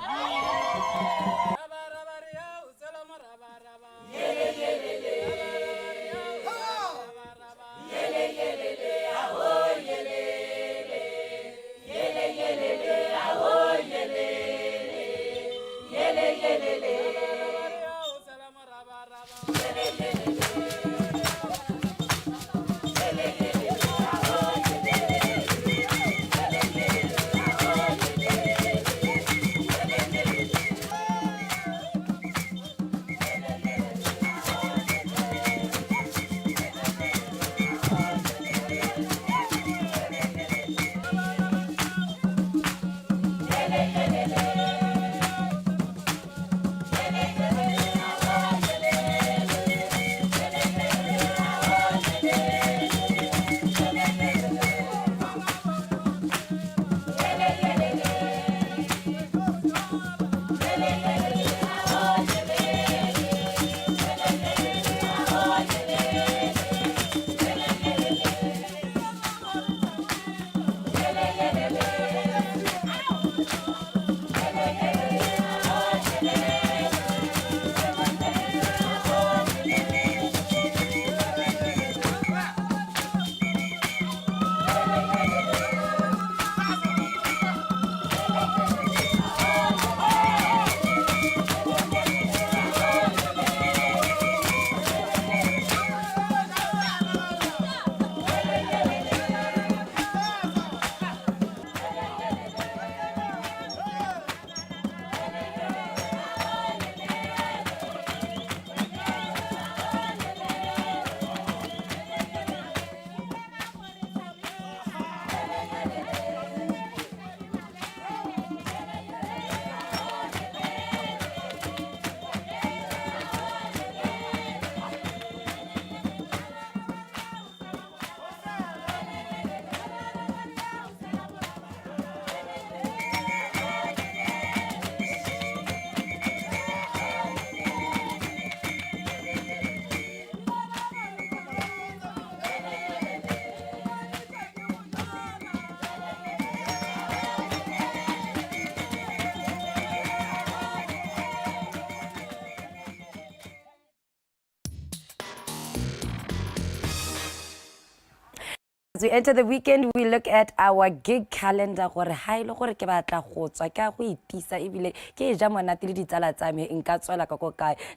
As we enter the weekend, we look at our gig calendar.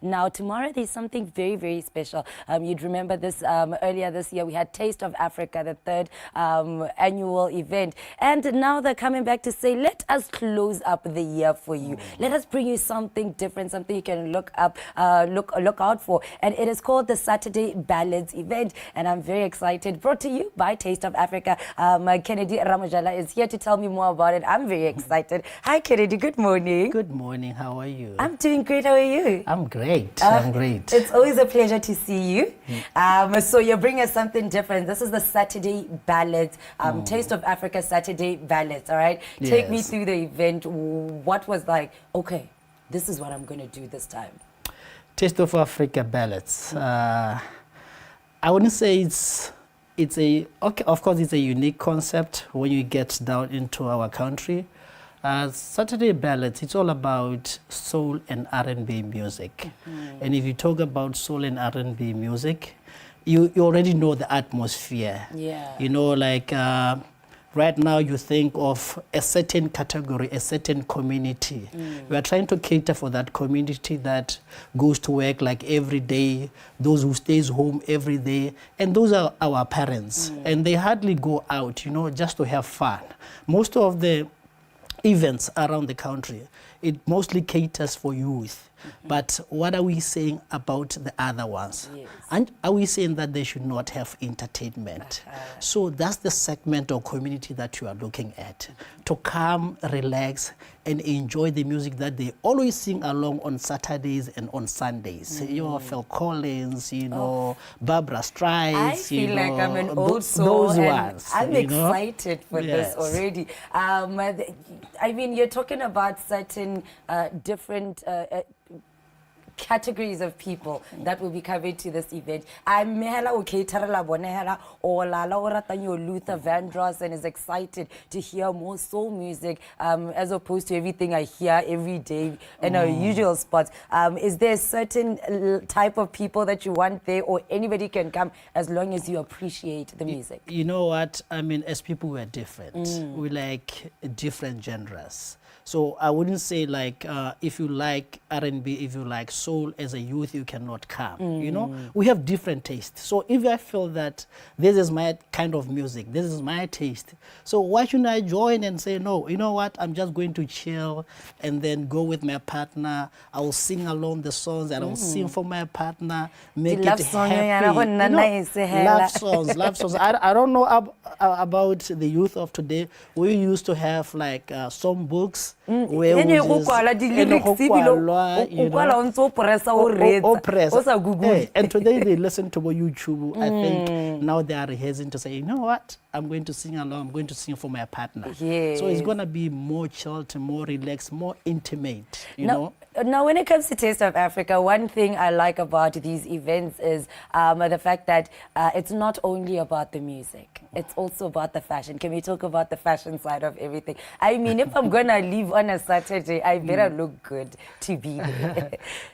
Now, tomorrow there's something very, very special. You'd remember this earlier this year, we had Taste of Africa, the third annual event. And now they're coming back to say, let us close up the year for you. Let us bring you something different, something you can look out for. And it is called the Saturday Ballads event. And I'm very excited. Brought to you by Taste of Africa. Kennedy Ramajala is here to tell me more about it. I'm very excited. Hi, Kennedy. Good morning. Good morning. How are you? I'm doing great. How are you? I'm great. I'm great. It's always a pleasure to see you. So you're bringing us something different. This is the Saturday Ballads, Taste of Africa Saturday Ballads. All right. Yes. Take me through the event. What was like? Okay, this is what I'm going to do this time. Taste of Africa Ballads. I wouldn't say it's a, okay, of course it's a unique concept when you get down into our country. Saturday Ballads, it's all about soul and R&B music. And if you talk about soul and R&B music, you already know the atmosphere. Yeah. You know, like right now you think of a certain category, a certain community. We are trying to cater for that community that goes to work like every day, those who stays home every day, and those are our parents. And they hardly go out, you know, just to have fun. Most of the events around the country, it mostly caters for youth. But what are we saying about the other ones? Yes. And are we saying that they should not have entertainment? So that's the segment or community that you are looking at. To come, relax, and enjoy the music that they always sing along on Saturdays and on Sundays. You know, Phil Collins, you know, Barbara Streisand. I feel like I'm an old those soul, and ones. I'm excited for Yes. this already. I mean, you're talking about certain different categories of people that will be coming to this event. I'm Mehela Uketarala Bonehela or Lala Oratanyo Luther Vandross and is excited to hear more soul music as opposed to everything I hear every day in our usual spots. Is there a certain type of people that you want there, or anybody can come as long as you appreciate the music? You know what? I mean, as people, we're different. We like different genres. So I wouldn't say like if you like R&B, if you like soul as a youth, you cannot come. You know, we have different tastes. So if I feel that this is my kind of music, this is my taste, so why shouldn't I join and say, no, you know what, I'm just going to chill and then go with my partner. I will sing along the songs and I will sing for my partner, make it happy. You know, love songs, love songs. I don't know about the youth of today. We used to have like song books where we just and today they listen to YouTube. I think now they are rehearsing to say, you know what, I'm going to sing along, I'm going to sing for my partner. Yes. So it's going to be more chilled, more relaxed, more intimate, you know. Now, when it comes to Taste of Africa, one thing I like about these events is the fact that it's not only about the music, it's also about the fashion. Can we talk about the fashion side of everything? I mean, if I'm going to leave on a Saturday, I better look good to be there.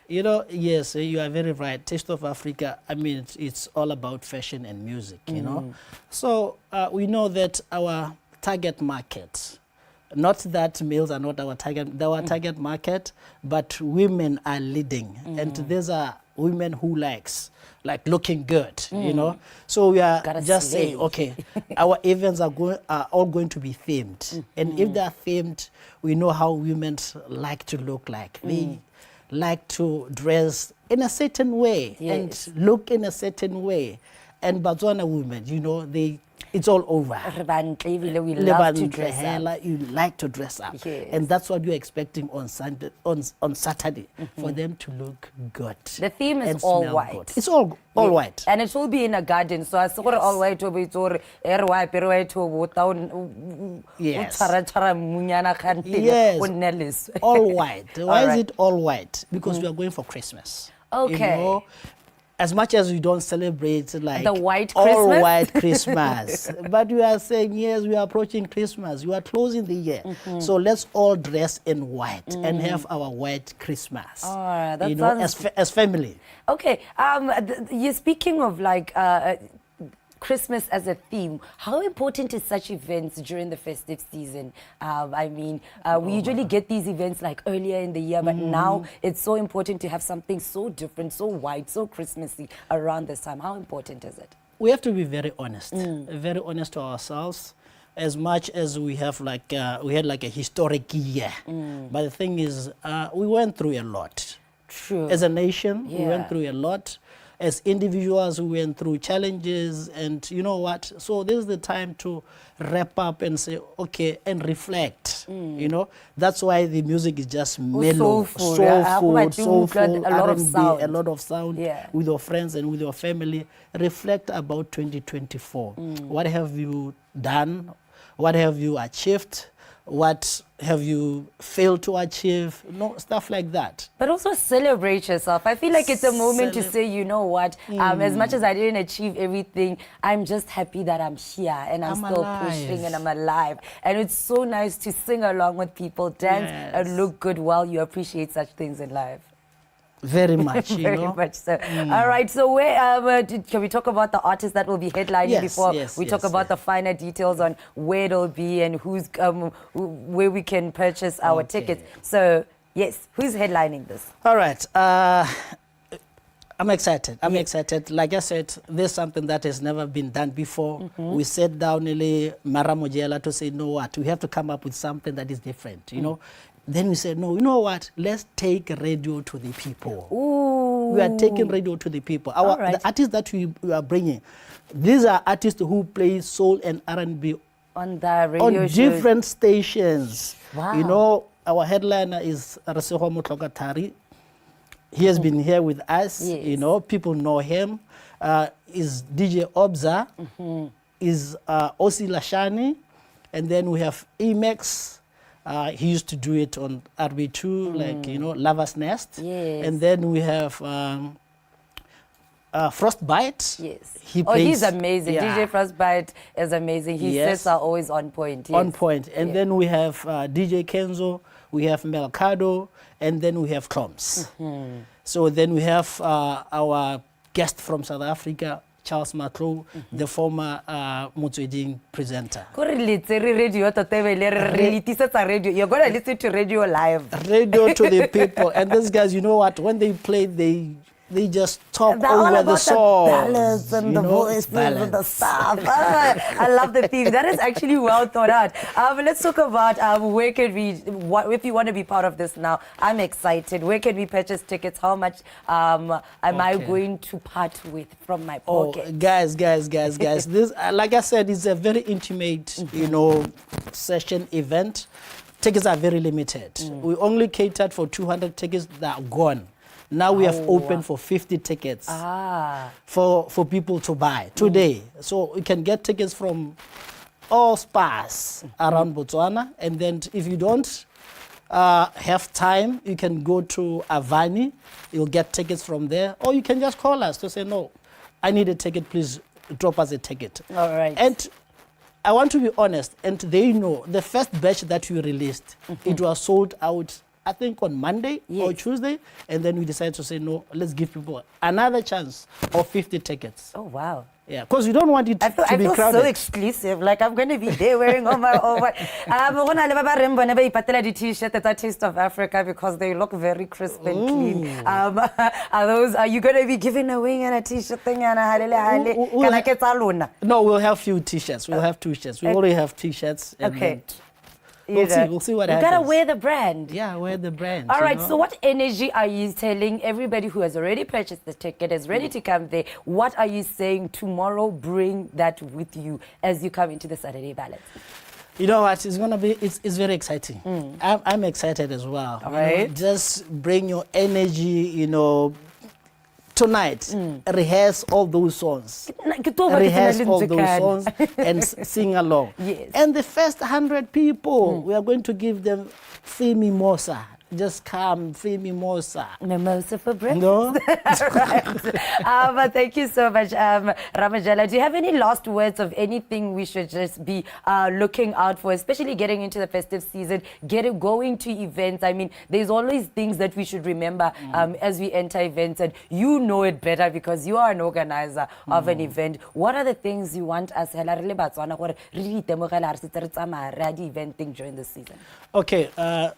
You know, yes, you are very right. Taste of Africa, I mean, it's all about fashion and music, you know. So we know that our target market, not that males are not our target market, but women are leading. And these are women who like looking good, you know. So we are just saying, okay, our events are all going to be themed. And if they are themed, we know how women like to look like. They like to dress in a certain way and look in a certain way. And Botswana women, you know, it's all over. We love to dress up. You like to dress up. Yes. And that's what you're expecting on Sunday, on Saturday, for them to look good. The theme is all white. Good. It's all white. And it will be in a garden. So I saw all white to be to Yes. Yes. All white. Why All is it all white? Because we are going for Christmas. Okay. You know, as much as we don't celebrate like the white all Christmas? white Christmas, but we are saying, yes, we are approaching Christmas. We are closing the year. So let's all dress in white and have our white Christmas. That you know, as family. Okay, you're speaking of like Christmas as a theme. How important is such events during the festive season? I mean, we usually get these events like earlier in the year, but now it's so important to have something so different, so white, so Christmassy around this time. How important is it? We have to be very honest to ourselves. As much as we have like we had like a historic year, but the thing is, we went through a lot. True. As a nation, we went through a lot. As individuals, we went through challenges, and you know what? So this is the time to wrap up and say, okay, and reflect. You know, that's why the music is just mellow, soulful, a lot of sound. A lot of sound with your friends and with your family. Reflect about 2024. What have you done? What have you achieved? What have you failed to achieve? No, stuff like that. But also celebrate yourself. I feel like it's a moment to say, you know what, as much as I didn't achieve everything, I'm just happy that I'm here and I'm still alive. pushing and I'm alive. And it's so nice to sing along with people, dance and look good while you appreciate such things in life. Very much, you Very know. much so. All right, so where can we talk about the artists that will be headlining before we talk about the finer details on where it'll be and who's where we can purchase our tickets? So yes, who's headlining this? All right. I'm excited. I'm excited. Like I said, there's something that has never been done before. We sat down Mara Mojela to say, no, what? We have to come up with something that is different, you know. Then we said, no, you know what? Let's take radio to the people. Ooh. We are taking radio to the people. Right. The artists that we are bringing, these are artists who play soul and R&B on the radio on shows. different stations. Wow. You know, our headliner is Raseho Motlokatari. He has been here with us. Yes. You know, people know him. Is DJ Obza, is Osi Lashani, and then we have Emax. He used to do it on RB2, like, you know, Lava's Nest. Yes. And then we have Frostbite. Yes. He's amazing. Yeah. DJ Frostbite is amazing. His Yes. sets are always on point. Yes. On point. And then we have DJ Kenzo, we have Melcado, and then we have Kloms. So then we have our guest from South Africa, Charles Matlo, the former Motsweding presenter. Radio. You're going to listen to radio live. Radio to the people. And these guys, you know what? When they play, they just talk over the songs. The ballads and the voices and the stuff. I love the theme. That is actually well thought out. Let's talk about where can we, if you want to be part of this now, I'm excited. Where can we purchase tickets? How much am I going to part with from my pocket? Guys. This, like I said, it's a very intimate, you know, session event. Tickets are very limited. We only catered for 200 tickets that are gone. Now we have opened for 50 tickets for people to buy today. So you can get tickets from all spas around Botswana. And then if you don't have time, you can go to Avani. You'll get tickets from there. Or you can just call us to say, no, I need a ticket. Please drop us a ticket. All right. And I want to be honest. And they know the first batch that we released, it was sold out, I think, on Monday or Tuesday, and then we decided to say, no, let's give people another chance of 50 tickets. Oh, wow. Yeah, because you don't want it to be crowded. I feel so exclusive. Like, I'm going to be there wearing all my own. T-shirt that's a taste of Africa because they look very crisp and clean. Are you going to be giving away a T-shirt thing? No, we'll have few T-shirts. We'll have T-shirts. We already have T-shirts. Okay. We'll see what happens. You gotta wear the brand. Yeah, wear the brand. All right, so what energy are you telling everybody who has already purchased the ticket, is ready to come there? What are you saying tomorrow? Bring that with you as you come into the Saturday ballot. You know what? It's gonna be. It's very exciting. I'm excited as well. All right. Just bring your energy. You know. Tonight, rehearse all those songs. Rehearse all those songs and sing along. Yes. And the first 100 people, we are going to give them free mimosa. Just come, free mimosa. Mimosa for breakfast. No? But thank you so much, Ramajala. Do you have any last words of anything we should just be looking out for, especially getting into the festive season, going to events? I mean, there's always things that we should remember as we enter events, and you know it better because you are an organizer of an event. What are the things you want us to event thing during the season? Okay, now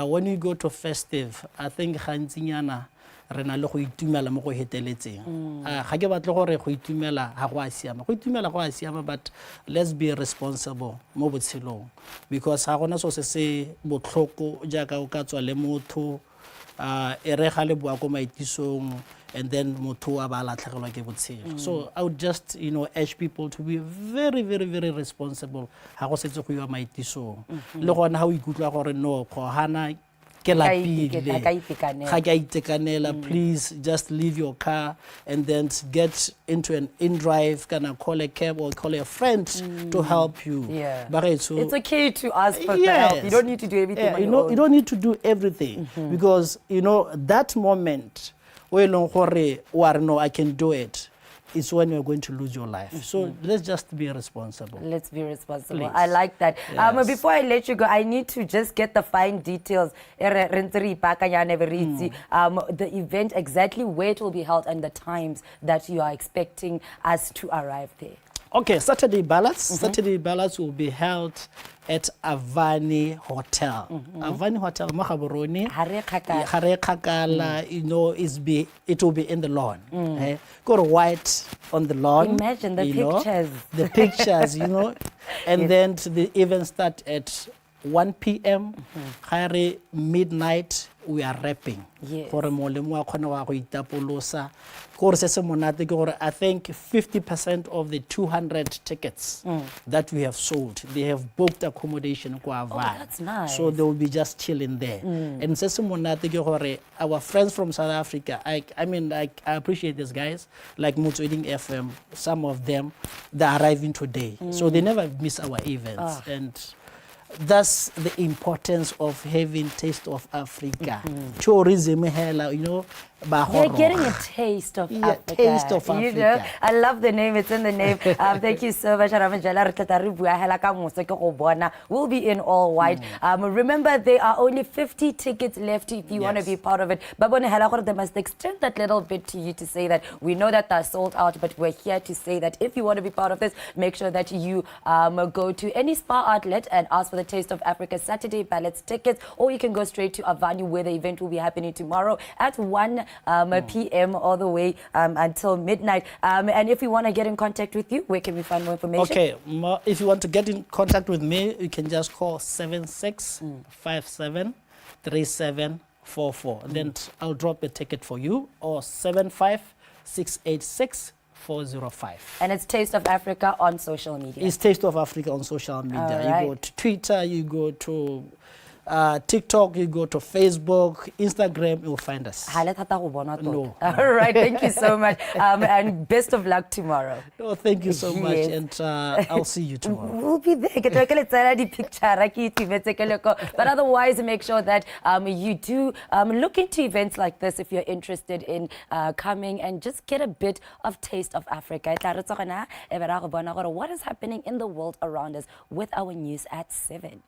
when you go to festive, I think gantsinyana re na le go itumela mo go heteletseng. Ga ke batle gore go itumela ha go a siama. Go itumela go a siama, but let's be responsible mo botshelong because ha gona so se botlhoko jaaka o ka tswa le motho e re ga le bua ko maitisong and then motho a ba latlhegelwa ke botshelo. So I would just, you know, urge people to be very, very, very responsible. Ha go setse go iwa maitisong. Le gona ha o ikutlwa gore no go hana ke lapile ga ka itekanela, please just leave your car and then get into an in-drive, kana call a cab or call a friend to help you. Yeah. It's okay to ask for help. You don't need to do everything on your own. You don't need to do everything because, you know, that moment where no, I can do it, it's when you're going to lose your life. So let's just be responsible. Let's be responsible. Please. I like that. Yes. Before I let you go, I need to just get the fine details. The event, exactly where it will be held and the times that you are expecting us to arrive there. Okay, Saturday ballots will be held at Avani Hotel. Avani Hotel, Mahaboroni. Hare Kakala, you know, it will be in the lawn. Got white on the lawn. Imagine the pictures. The pictures, you know. And then the event start at 1 p.m. Hare midnight, we are rapping. Yes. I think 50% of the 200 tickets that we have sold, they have booked accommodation. Oh, that's nice. So they will be just chilling there. And our friends from South Africa, I appreciate these guys, like Motsweding FM, some of them, they're arriving today. So they never miss our events. And that's the importance of having Taste of Africa. Tourism, you know. You're getting a taste of Africa. Taste of Africa. You know, I love the name. It's in the name. Thank you so much. We'll be in all white. Remember, there are only 50 tickets left if you want to be part of it. But they must extend that little bit to you to say that we know that they're sold out, but we're here to say that if you want to be part of this, make sure that you go to any spa outlet and ask for the Taste of Africa Saturday ballots tickets, or you can go straight to Avani, where the event will be happening tomorrow at 1 p.m. all the way until midnight. And if we want to get in contact with you, where can we find more information? Okay, if you want to get in contact with me, you can just call 76573744. Then I'll drop a ticket for you, or 75686-405. And it's Taste of Africa on social media. It's Taste of Africa on social media. Right. You go to Twitter, you go to TikTok, you go to Facebook, Instagram, you'll find us. No. All right, thank you so much. And best of luck tomorrow. No, thank you so much. And I'll see you tomorrow. We'll be there. But otherwise, make sure that you do look into events like this if you're interested in coming and just get a bit of Taste of Africa. What is happening in the world around us with our news at 7.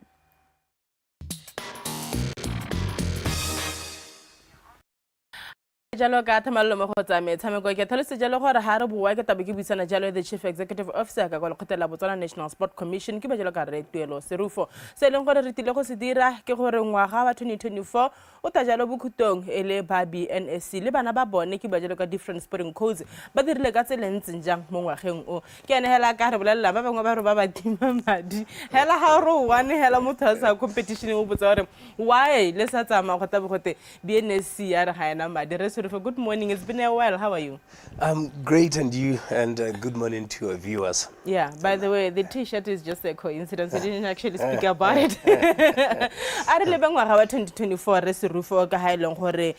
Jalo ka thamallo mo go tsa metshameko ke tlhalose jalo gore ha re bua ke tabe ke buisana jalo the Chief Executive Officer ka go lekgotla Botswana National Sport Commission ke ba jalo ka re tuelo serufo se leng gore re tile go se dira ke gore ngwaga wa 2024 o ta jalo bokhutong ele ba BNSC le bana ba bone ke ba jalo ka different sporting codes ba dirile ka tselentseng jang mo ngwageng o ke ene hela ka re bolela ba bangwe ba re ba ba tima madi hela ha ro one hela motho sa competition o botsa gore why le sa tsama go tabe gote BNSC ya re ga ena madi re good morning. It's been a while. How are you? I'm great, and you? And good morning to your viewers. Yeah, by the way, the t-shirt is just a coincidence. We didn't actually speak about it. I remember when 2024 resurufo ka ha ilong gore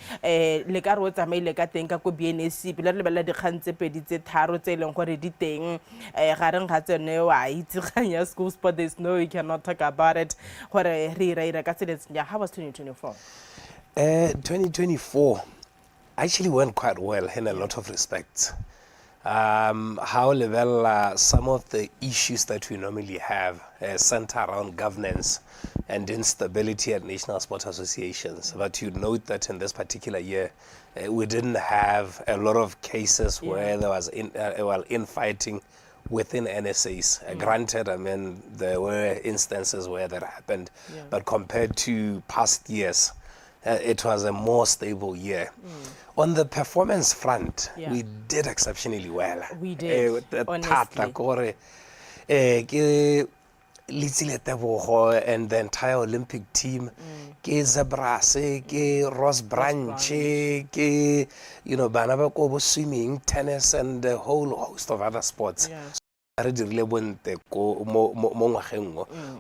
le ka ro tsamaile ka teng ka go BNSC pele re lebella dikgang tse pedi tse tharo tse ilong gore di teng gareng ga tsone wa itseganya school sport. There's no, you cannot talk about it. Gore re ira ka tseletse ya. How was 2024? 2024 actually went quite well in a lot of respects. However, some of the issues that we normally have center around governance and instability at national sports associations. But you note that in this particular year, we didn't have a lot of cases where there was infighting within NSAs. Granted, I mean, there were instances where that happened, but compared to past years, it was a more stable year. On the performance front, we did exceptionally well. We did, honestly. And the entire Olympic team, Zebras, Ross Branch, Banaba swimming, tennis, and a whole host of other sports.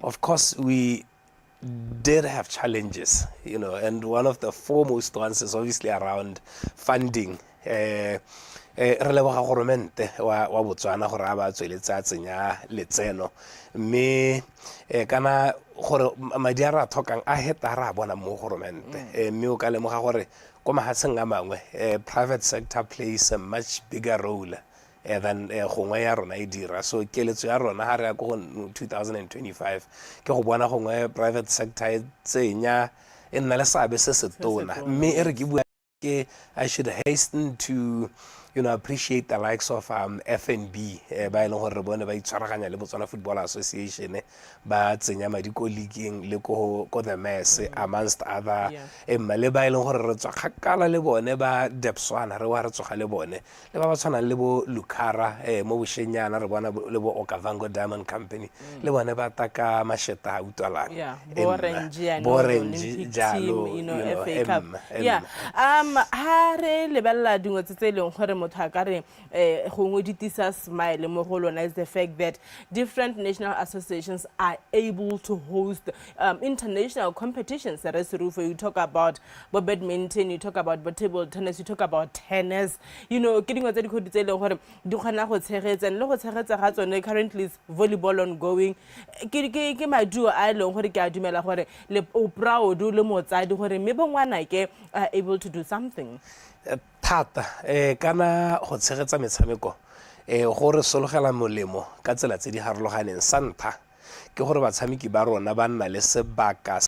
Of course, we did have challenges, and one of the foremost ones is obviously around funding. Re leboga goromente wa Botswana gore a ba tsweletsa tsenya letseno mme kana gore madi a ra tlhokang a heta ra bona mo goromente mme o ka lemoga gore ko mahatsheng a mangwe private sector plays a much bigger role than gongwe ya rona e dira. So keletso ya rona ha re ya go 2025 ke go bona gongwe private sector e tsenya e nna le seabe se se tona mme e re ke bua ke I should hasten to appreciate the likes of FNB ba e leng gore re bone ba itshwaraganya le Botswana Football Association ba tsenya madi ko leagueng le ko the mess amongst other le ba e leng gore re tswa kgakala le bone ba BOTSWANA re wa re tsoga le bone le ba tshwanang le bo Lukara mo Boshenyana re bona le bo Okavango Diamond Company le bone ba taka masheta utwalang Orange jalo FA Cup ha re lebella dingwe tse e leng gore motho a ka re gongwe di tisa smile mo go lona is the fact that different national associations are able to host international competitions. You talk about badminton, you talk about table tennis, you talk about tennis, getting what they could tell you do and look at currently is volleyball ongoing. My duo island what DUMELA what le proud do le motsadi gore maybe one are able to do something. Thata kana go tshegetsa metshameko gore sologela molemo ka tsela tse di harologaneng santha ke gore batshameki ba rona ba nna le sebaka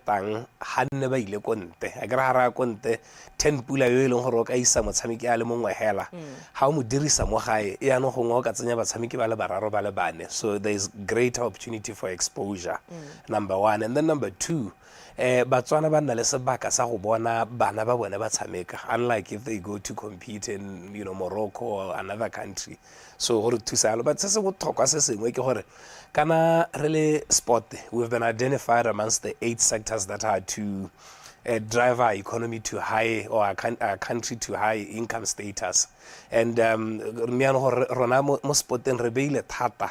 tang hanne ba ile konte a kra ra konte 10 pula yo e leng gore o ka isa motshameki a le mongwe hela ha o mo dirisa mo gae e ano gongwe o ka tsenya batshameki ba le bararo ba le bane, so there is great opportunity for exposure number 1. And then number 2, Botswana ba nna le sebaka sa go bona bana ba bone ba tshameka, unlike if they go to compete in Morocco or another country. So gore thusalo but se se go thokwa se sengwe ke gore kana rele sport we've been identified amongst the 8 sectors that are to drive our economy to high or our country to high income status, and rona mo sporteng re beile thata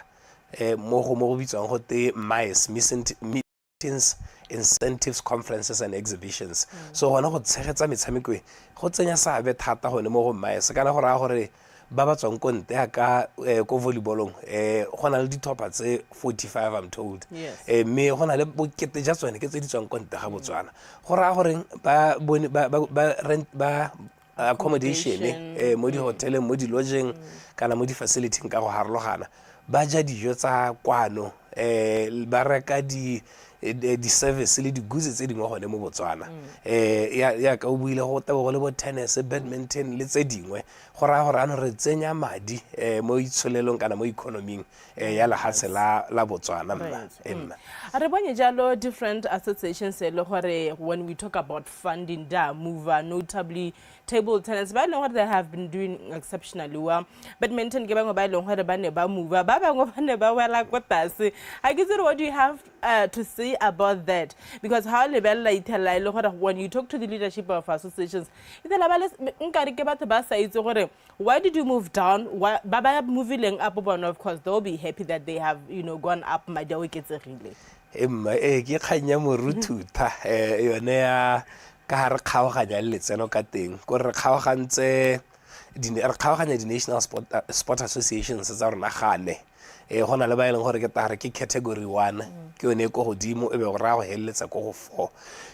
mo go bitswang go te MICE, meetings, incentives, conferences and exhibitions. So gona go tshegetsa metshameko go tsenya seabe thata gone mo go MICE kana go ra gore ba ba tswang konte ka ko volleyballong gona le dithopa tse 45 I'm told me gona le bokete ja tsone ke tse di tswang konte ga Botswana go ra gore ba rent ba accommodation mo di hotel mo di lodging kana mo di facility ka go harologana ba ja dijo tsa kwano ba reka di service le di goods tse dingwe gone mo Botswana ya ka o buile go tabo le bo tennis, badminton le tse dingwe go ra gore ano re tsenya madi mo itsholelong kana mo economy ya lehatshe la Botswana re bone jalo different associations le gore when we talk about funding mover notably table tennis ba leng gore they have been doing exceptionally well, badminton ke bangwe ba leng gore ba ne ba mover ba bangwe ba ne ba wela ko tase. I guess what do you have to say about that, because how lebella itela ile gore when you talk to the leadership of associations itela ba nkare ke batho ba sa itse gore why did you move down, why ba moving up one, of course they'll be happy that they have gone up madi a oketsegile ke khanya moruthuta yone ya ka re kgaoganya le tseno ka teng go re kgaogantse re kgaoganya di national sport associations tsa rona gane gona le ba ileng gore ke tare ke category 1 ke yone go godimo e be go ra go helletsa go 4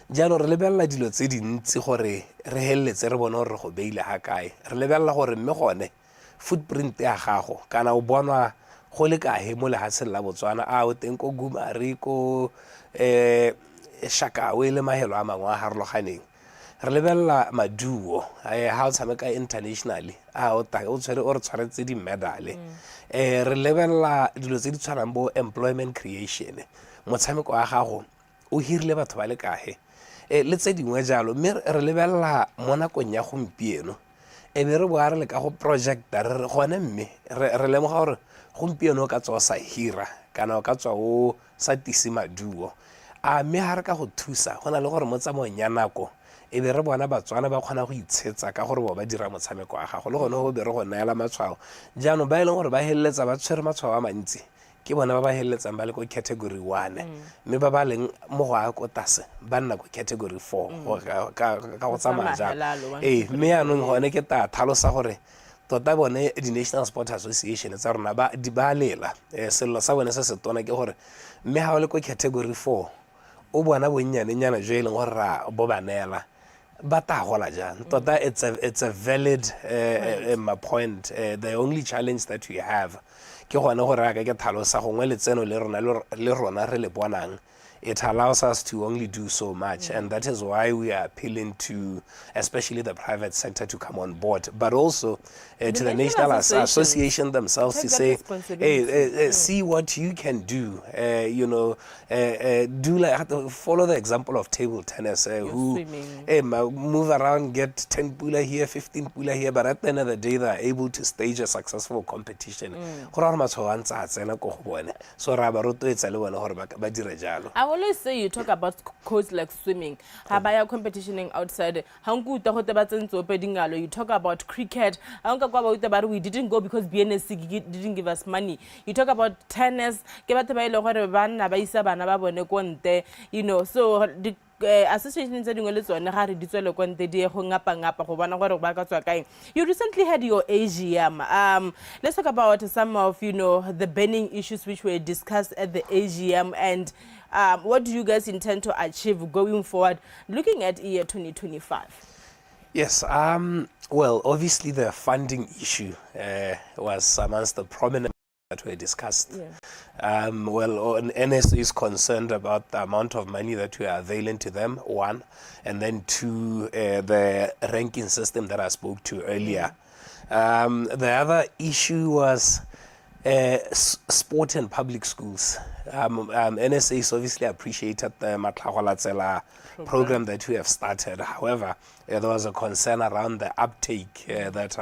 jalo re lebella dilo tse dintsi gore re helletse re bona gore go beile ha kae re lebella gore mme gone footprint ya gago kana o bonwa go le kae mo lehatshe la Botswana a o teng ko Gumari ko Shakawe le mahelo a mangwe a harologaneng re lebella maduo ha o tshameka internationally a o tshwere o re tshwaretse di medal re lebella dilo tse di tshwanang bo employment creation, motshameko wa gago o hirile batho ba le kae le tse dingwe jalo mme re lebella mo nakong ya gompieno e be re boa re le ka go project re gone mme re lemoga gore gompieno ka tswa sa hira kana ka tswa o sa tisi maduo a mme ha re ka go thusa gona le gore mo tsamoeng ya nako e be re bona Batswana ba kgona go itshetsa ka gore ba dira motshameko wa gago le gone go be re go neela matshwao jaanong ba ileng gore ba helletsa ba tshwere matshwao a mantsi ke bona ba helletsang ba le ko category 1 mme ba ba leng mo go a ko tase ba nna ko category 4 ka go tsamaya jang mme yaanong gone ke ta thalosa gore tota bone di National Sport Association tsa rona ba di ba lela sello sa bone se se tona ke gore mme ha o le ko category 4 o bona bonnyane nyana jo e leng gore ra bo banela ba ta gola jang tota it's a valid my point. The only challenge that we have ke gone gore ka ke thalosa gongwe letseno le rona re le bonang it allows us to only do so much. And that is why we are appealing to especially the private sector to come on board, but also to the National Association themselves to say, hey, see what you can do, you know, do like, follow the example of table tennis, who move around, get 10 pula here, 15 pula here, but at the end of the day, they are able to stage a successful competition. So I always say you talk about codes like swimming, habaya competitioning outside. You talk about cricket. We didn't go because BNSC didn't give us money. You talk about tennis. You know, so the associations are doing you recently had your AGM. Let's talk about some of, you know, the burning issues which were discussed at the AGM, and what do you guys intend to achieve going forward, looking at year 2025? Yes, well, obviously the funding issue was amongst the prominent that were discussed. Well, NSA is concerned about the amount of money that we are availing to them, one, and then two, the ranking system that I spoke to earlier. The other issue was sport and public schools. NSA is obviously appreciated the Matlahwalatsela program that we have started. However, there was a concern around the uptake that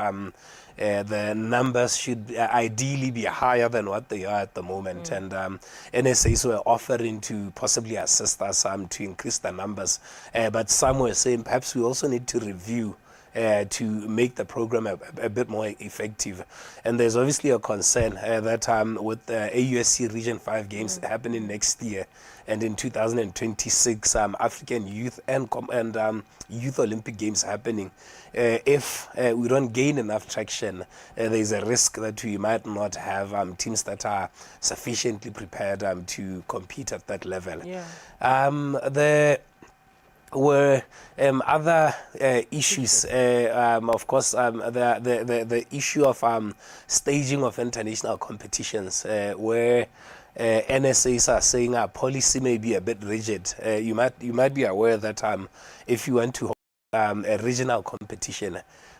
the numbers should ideally be higher than what they are at the moment. And NSAs were offering to possibly assist us to increase the numbers. But some were saying perhaps we also need to review to make the program a bit more effective. And there's obviously a concern that with the AUSC Region 5 games happening next year, and in 2026 African Youth and Youth Olympic Games happening, if we don't gain enough traction, there's a risk that we might not have teams that are sufficiently prepared to compete at that level. There were other issues, of course, the issue of staging of international competitions, where NSAs are saying our policy may be a bit rigid. You might be aware that if you want to hold a regional competition,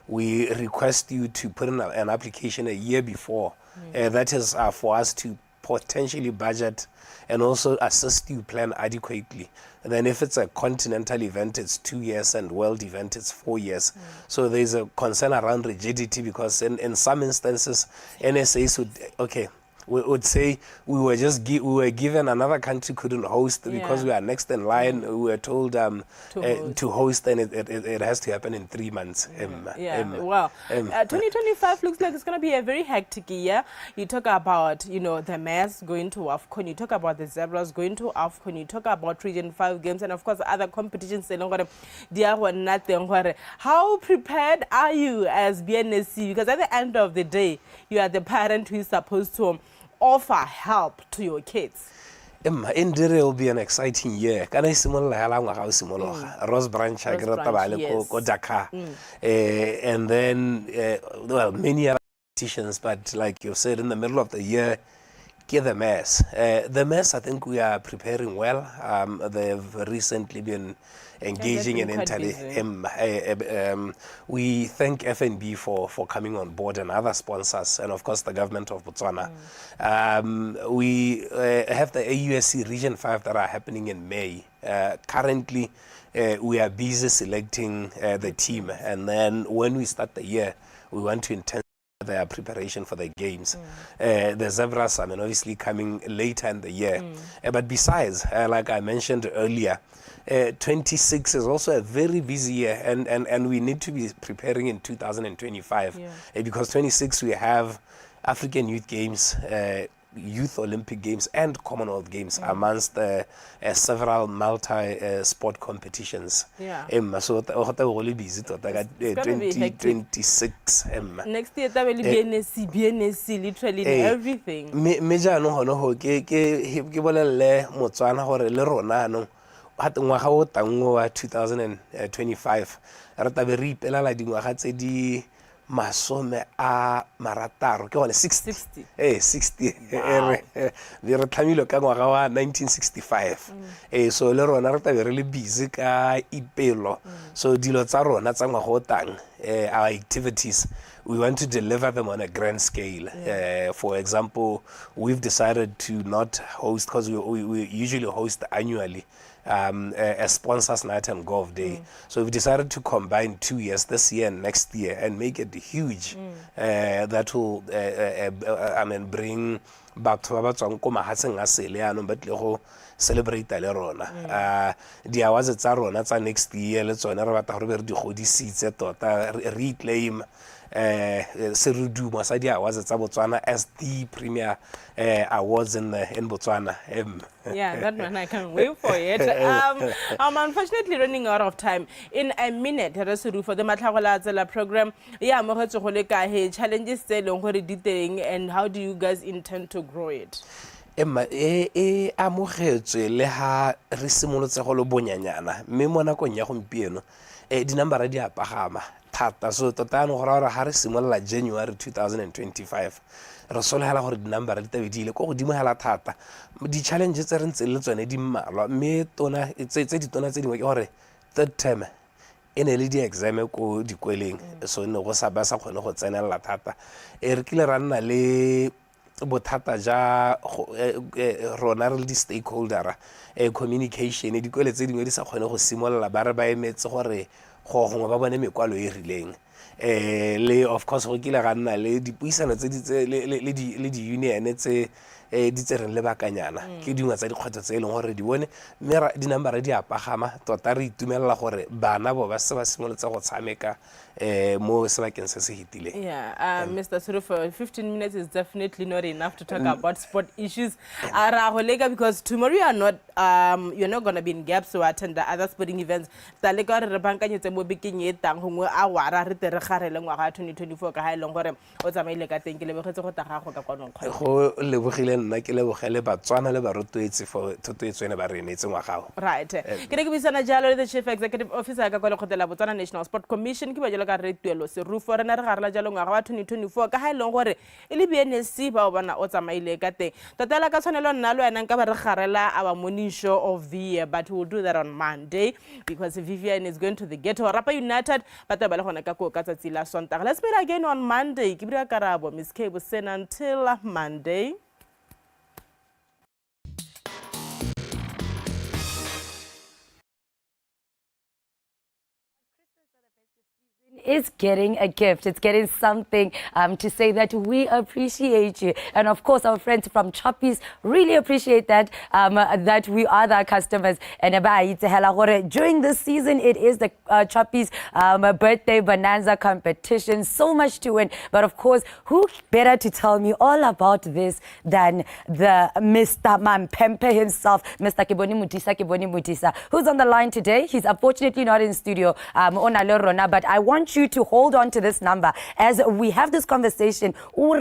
we request you to put in an application a year before. That is for us to potentially budget and also assist you plan adequately. And then if it's a continental event, it's 2 years, and world event, it's 4 years. So there's a concern around rigidity, because in some instances, NSAs would say we were given another country couldn't host because we are next in line. We were told to host, and it has to happen in 3 months. Wow. 2025 looks like it's going to be a very hectic year. You talk about, you know, the mares going to AFCON. You talk about the zebras going to AFCON. You talk about Region 5 games, and of course other competitions. How prepared are you as BNSC? Because at the end of the day, you are the parent who is supposed to offer help to your kids. Indeed, it will be an exciting year. Rose Branch, Dakar, and then well, many other competitions. But like you said, in the middle of the year, get the mares. The mares, I think we are preparing well. They've recently been engaging in Italy. We thank FNB for coming on board, and other sponsors, and of course the government of Botswana. We have the AUSC Region 5 that are happening in May. Currently, we are busy selecting the team, and then when we start the year, we want to intensify their preparation for the games. The zebras, I mean, obviously coming later in the year. But besides, like I mentioned earlier, 26 is also a very busy year, and we need to be preparing in 2025, because 26 we have African Youth Games, Youth Olympic Games, and Commonwealth Games amongst several multi-sport competitions. So it's really busy. 2026. Next year, that will be BNSC, literally everything. Major no at ngwaga o tangwe wa 2025 re tabe re ipela la dingwaga tse di masome a marataro ke gone 60 60 60 be re tlhamilwe ka ngwaga wa 1965 so le rona re tabe re le busy ka ipelo so dilo tsa rona tsa ngwaga o tang our activities we want to deliver them on a grand scale. For example, we've decided to not host, because we usually host annually, a sponsors night and golf day. So we've decided to combine 2 years, this year and next year, and make it huge. That will, I mean, bring back to our celebrate le rona. The awards tsa rona tsa next year, let's re batla gore re di godisitse tota, reclaim Seruduma sa di awards tsa Botswana as the premier awards in Botswana. Yeah, that one I can't wait for it. I'm unfortunately running out of time. In a minute, Resuru for the Matlagola program. Yeah, Mohetso Holeka, challenges detailing, and how do you guys intend to grow it? Emma amogetswe le ha re simolotse go lo bonyanyana mme mo nakong ya gompieno di number di apagama thata so tota no gore ha re simolla January 2025 re solehela gore di number di tabedile go godimo hela thata di challenges tse re ntse le tsone di mmalwa mme tona tse di tona tse dingwe ke gore third term ene le di exam ko dikweleng so ne go sa ba sa kgone go tsenela thata re kile ra nna le bothata ja rona re di stakeholder communication dikwele tse dingwe di sa kgone go simolla ba re ba emetse gore go gongwe ba bone mekwalo e rileng le of course go kile ga nna le dipuisano tse le di union tse di tsereng le bakanyana ke dingwe tsa dikgwetso tse e leng gore di bone mme di number di apagama tota re itumelela gore bana bo ba se ba simolotse go tshameka mo sebakeng se se hitileng. Yeah, Mr. Suru, for 15 minutes is definitely not enough to talk about sport issues. Because tomorrow you are not, you're not going to be in gaps to attend the other sporting events. Talega re banka nyetse mo biking e tang hongwe a wara re tere garele ngwaga 2024 ka ha ileng gore o tsamaile ka teng ke le bogetse go taga go ka kwanong kgwe. Go lebogile nna ke lebogele Batswana le barotloetsi for thotloetso ene ba re netse ngwaga. Right. Ke re ke bisana jalo the chief executive officer ka kwa lekgotla la Botswana National Sport Commission ke ba ka re tuelo se rufo rena re garela jalo ngwaga wa 2024 ka ha ileng gore e le BNC ba o bona o tsamaile ka teng totela ka tshwanelo nna lo ena nka ba re garela our morning show of the year, but we'll do that on Monday because Vivian is going to the ghetto Rapa United but ba le gona ka ko ka tsatsi la Sontaga. Let's meet again on Monday. Ke bua karabo Miss K Bosen until Monday. Is getting a gift. It's getting something to say that we appreciate you. And of course, our friends from Choppies really appreciate that, that we are their customers. And during this season, it is the Choppies birthday bonanza competition. So much to win. But of course, who better to tell me all about this than the Mr. Mampempe himself, Mr. Kiboni Mutisa, who's on the line today. He's unfortunately not in studio, but I want you to hold on to this number as we have this conversation. You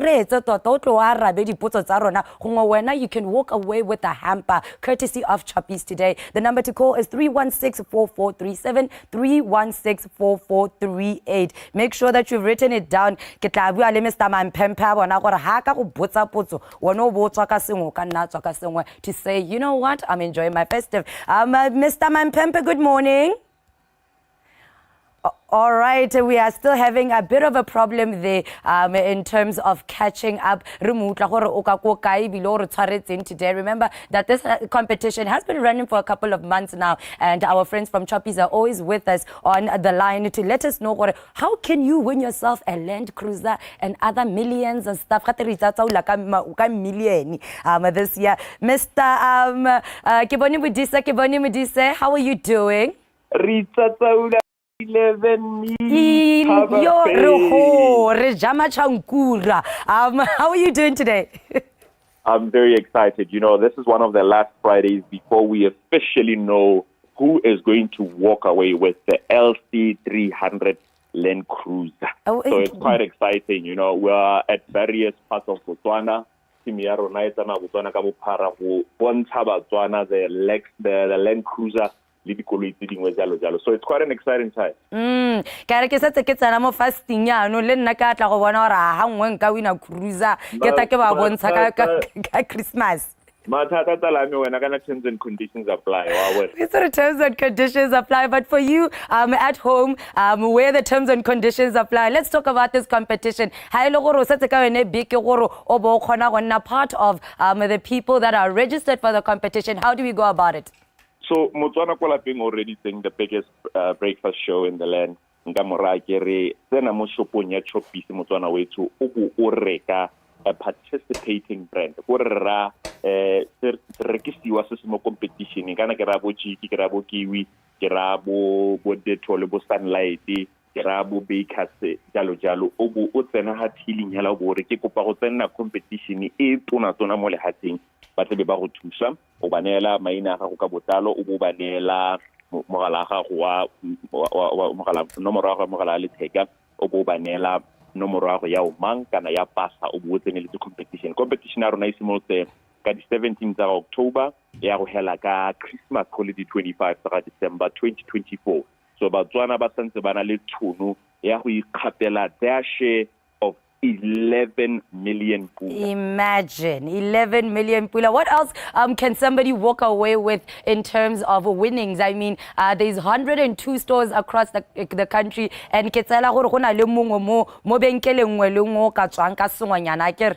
can walk away with a hamper courtesy of Choppies today. The number to call is 316-4437, 316-4438. Make sure that you've written it down. To say, you know what, I'm enjoying my festive. Mr. Mampempe, good morning. All right, we are still having a bit of a problem there in terms of catching up. Today, remember that this competition has been running for a couple of months now, and our friends from Choppies are always with us on the line to let us know how can you win yourself a Land Cruiser and other millions and stuff this year. Mr. Kiboni Mudise, how are you doing? 11 how are you doing today? I'm very excited. You know, this is one of the last Fridays before we officially know who is going to walk away with the LC300 Land Cruiser. So it's quite exciting. You know, we are at various parts of Botswana. The Land Cruiser le dikoloi tse dingwe jalo. So it's quite an exciting time. Ka re ke setse ke tsena mo fasting yano le nna ka tla go bona gore ha nngwe nka wina cruiser ke ta ke ba bontsha ka Christmas. Mathata tsalame wena kana terms and conditions apply. These are the terms and conditions apply, but for you at home, where the terms and conditions apply, let's talk about this competition. Ha ile gore o setse ka wena big ke gore o bo khona go nna part of the people that are registered for the competition. How do we go about it? So Motswana kwa lapeng already saying the biggest breakfast show in the land. Nka mora ke re tsena mo shopong ya Choppies Motswana wethu o bo o reka a participating brand. Gore ra rekisiwa se mo competition kana ke ra bo Chiki, ke ra bo Kiwi, ke ra bo Dettol, bo Sunlight, ke ra bo Bakers jalo o bo o tsena ha healing hela bo re ke kopa go tsena competition e tona mo lehateng ba tle ba go thusa o banela maina ga go ka botalo o bo banela mogala ga go wa mogala nomoro ga mogala le theka o bo banela nomoro go ya o mang kana ya pasa o bo tsene le competition a rona isimolotse ka di 17th of October ya go hela ka Christmas holiday 25 sa December 2024. So Botswana ba santse bana le tšhono ya go ikgapela their share of 11 million pula. Imagine 11 million pula. What else can somebody walk away with in terms of winnings? I mean, there's 102 stores across the country, and ke tsela gore gona le mongwe mo benkeleng ngwe le ngwe ka tswang ka sengwanyana akere.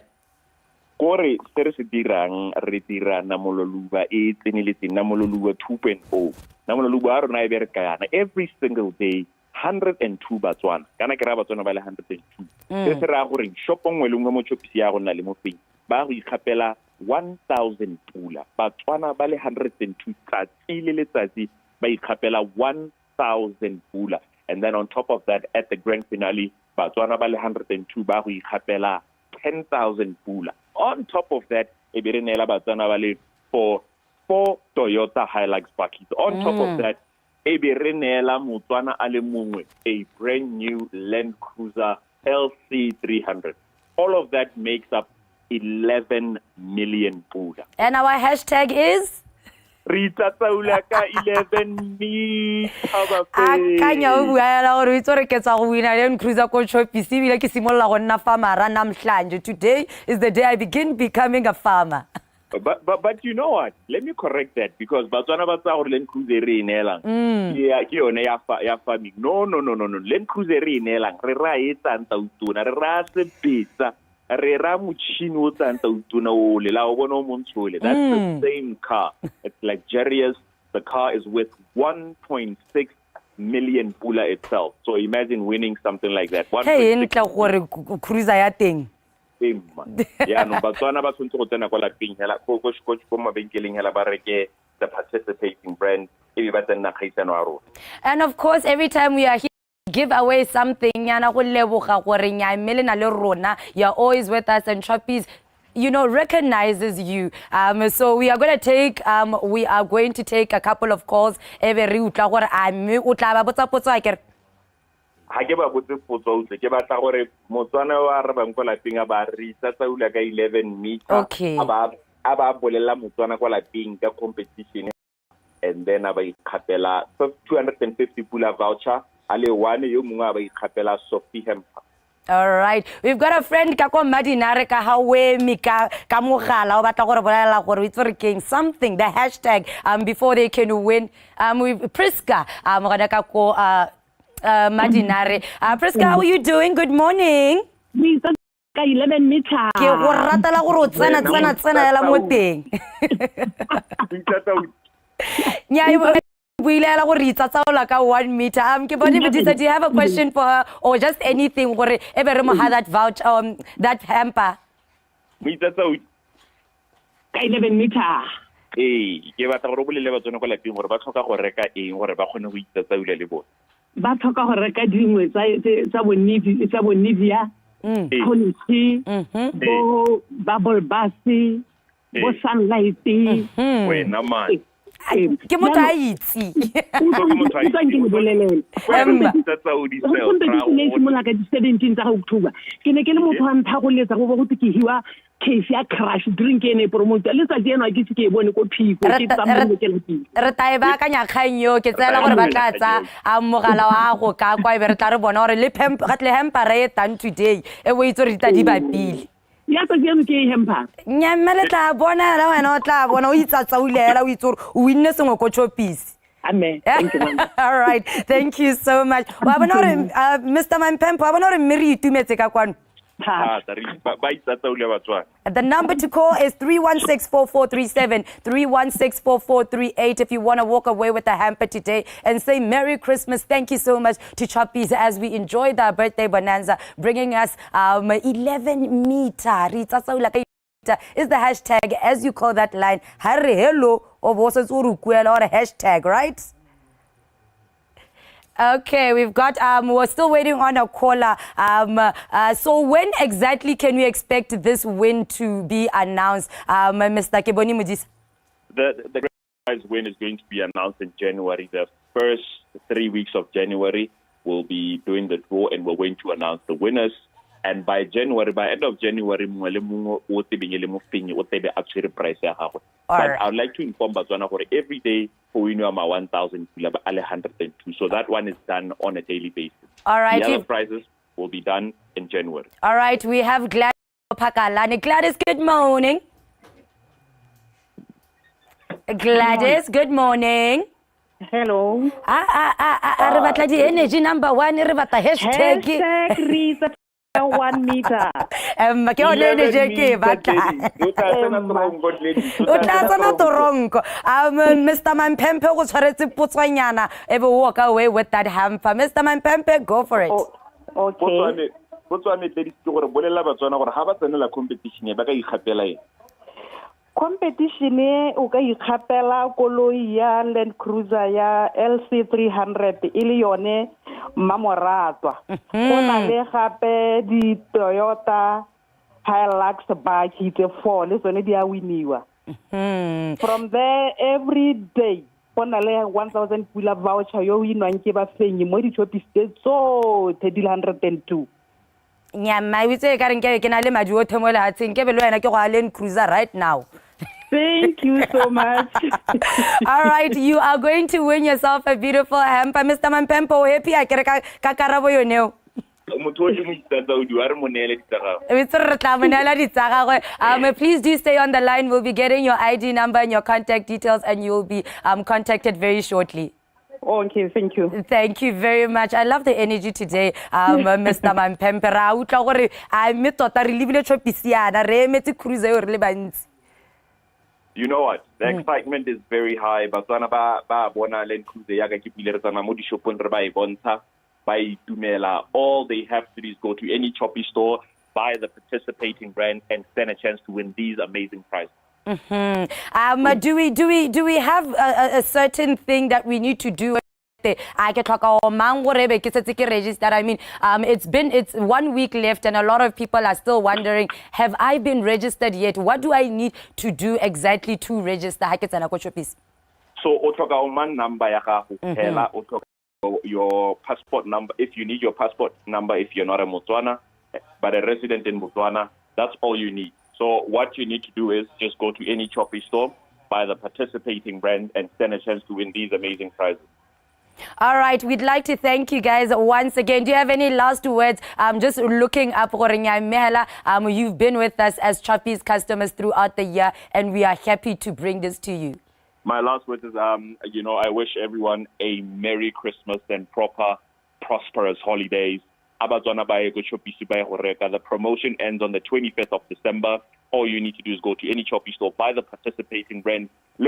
Kore se re se dirang re dira namololuba e tseneletseng namololuba 2.0. Namololuba a rona e bereka yana every single day 102 Botswana kana ke ra Botswana ba le 102 se ra gore shop ngwe le ngwe mo Choppies ya go nna le mo feng ba go ikgapela 1000 pula Botswana ba le 102 tsatsi le letsatsi ba ikgapela 1000 pula, and then on top of that at the grand finale Botswana ba le 102 ba go ikgapela 10,000 pula. On top of that, Eberenela Botswana ba le for 4 Toyota Hilux buckets. On top of that, Eberenela Motswana a le mongwe a brand new Land Cruiser LC300. All of that makes up 11 million pula. And our hashtag is Rita Saulaka 11 me. Akanya o bua la gore itse re ke tsa go wina Land Cruiser ko Choppies bile ke simolla go nna farmer namhlanje. Today is the day I begin becoming a farmer. But you know what? Let me correct that because Botswana ba tsa gore Land Cruiser re inelang. Ke yone ya farming. No. Land Cruiser re inelang. Re ra etsa ntsa utona, re ra se betsa. Re ra motšhini o tsantsa utona o le la o bona o montshole. That's the same car. It's luxurious. The car is worth 1.6 million pula itself. So imagine winning something like that. Hey, ntle gore cruiser ya teng. Yeah, no, Botswana ba tshwantse go tsena kwa lapeng hela go mabenkeleng hela ba reke the participating brand e ba tsena kgaisano a rona. And of course, every time we are here, give away something. Yana go leboga gore nya mmele na le rona. You're always with us, and Choppies, you know, recognizes you. So we are going to take a couple of calls. Every utla gore a mme o tla ba botsa potso akere. Ha ke ba botse potso ke batla gore Motswana wa re bang kwa lapeng a ba re tsaula ka 11 meter. Okay. Aba bolela Motswana kwa lapeng ka competition, and then aba ikgapela 250 pula voucher ale one yo mongwe aba ikgapela Sophie Hamper. All right, we've got a friend ka ko Madinare ka hawe mi ka mogala o batla gore bolela gore it's working something, the hashtag before they can win. With Priska mogana ka ko Madinare. Priska, how are you doing? Good morning. 11 meter. Ke go ratela gore o tsena la mo teng. Nya builela gore itsatsala ka 1 meter. Ke bone Modisa, do you have a question for her or just anything gore ebe re mo ha that voucher that hamper? Ka 11 meter. Ke batla gore bolele Batswana kwa lapeng gore ba tlhoka go reka eng gore ba kgone go itsatsawila le bona. Ba tlhoka go reka dingwe tsa Bonivia, Policy, bo Bubble Bass, bo Sunlight. Wena man. ke motho a itse simolola ka di-17 tsa October ke ne ke le motho wa ntlha go letsa go go ke hiwa case ya crash drink ene promote le sa dienwa ke se ke bone ko phiko ke tsamole ke lapile re tae ba ka nyakgang yo ke tsela gore ba tla tsa a mogala wa go ka kwa be re tla re bona gore le hempa re tang today e bo itse re tla di bapile ya tsa ke ke hempa nyamme le tla bona la wena o tla bona o itsatsaulehela o itse gore o winne sengwe ko chopisi. Amen. Thank you. All right. Thank you so much. Mr. Mampempo, I want to marry itumetse ka kwano. The number to call is 316-4437, 316-4438 if you want to walk away with a hamper today and say Merry Christmas. Thank you so much to Choppies as we enjoy the birthday bonanza, bringing us 11 meter. Is the hashtag, as you call that line, Harry Hello, or was it or a hashtag, right? Okay, we've got, we're still waiting on a caller. So when exactly can we expect this win to be announced, Mr. Keboni Mujis? The grand prize win is going to be announced in January. The first 3 weeks of January, we'll be doing the draw and we're going to announce the winners. And by end of January, price. But I would like to inform Botswana for every day for we know 1,000, 102. So that one is done on a daily basis. All right. The other prizes will be done in January. All right. We have Gladys Pakalani. Gladys, good morning. Gladys, good morning. Hello. Aribata di energy number 1. Aribata hashtag. 1 meter. Ke o le je ke batla. O tla tsana toronko. Mr. Mampempe go tshwaretse potswanyana e be walk away with that hamper. Mr. Mampempe, go for it. Okay. Botswana tle di gore bolela Batswana gore ha ba tsenela competition e ba ka ikgapela eng. Competition e o ka ikgapela koloi ya Land Cruiser ya LC 300 ile yone mamoratwa go na le gape di Toyota Hilux baki tse 4 le tsone di a winiwa. From there every day go na le 1,000 pula voucher yo winwang ke ba fenyi mo di shopping so 102. Nyama witse ka reng ke na le madi o themola hatseng ke be le wena ke go a Land Cruiser right now. Thank you so much. All right, you are going to win yourself a beautiful hamper. Mr. Mampempo, happy I kere ka karabo yo neo. Please do stay on the line. We'll be getting your ID number and your contact details and you'll be contacted very shortly. Okay, thank you. Thank you very much. I love the energy today, Mr. Mampempe. Ra utla gore a me tota re libile chopisiana re emetse cruise yo re le bantsi. You know what? The excitement is very high. Batswana ba bona Land Cruiser ya ka ke pile re tsana mo di shopong re ba e bontsha ba DUMELA. All they have to do is go to any choppy store, buy the participating brand, and stand a chance to win these amazing prizes. Do we have a certain thing that we need to do? I get registered. I mean, it's 1 week left and a lot of people are still wondering, have I been registered yet? What do I need to do exactly to register? So man number your passport number if you need your passport number if you're not a Botswana but a resident in Botswana, that's all you need. So what you need to do is just go to any choppy store, buy the participating brand, and stand a chance to win these amazing prizes. All right, we'd like to thank you guys once again. Do you have any last words? Just looking up, you've been with us as Choppies customers throughout the year, and we are happy to bring this to you. My last words is, I wish everyone a Merry Christmas and proper, prosperous holidays. The promotion ends on the 25th of December. All you need to do is go to any choppy store, buy the participating brand. Ke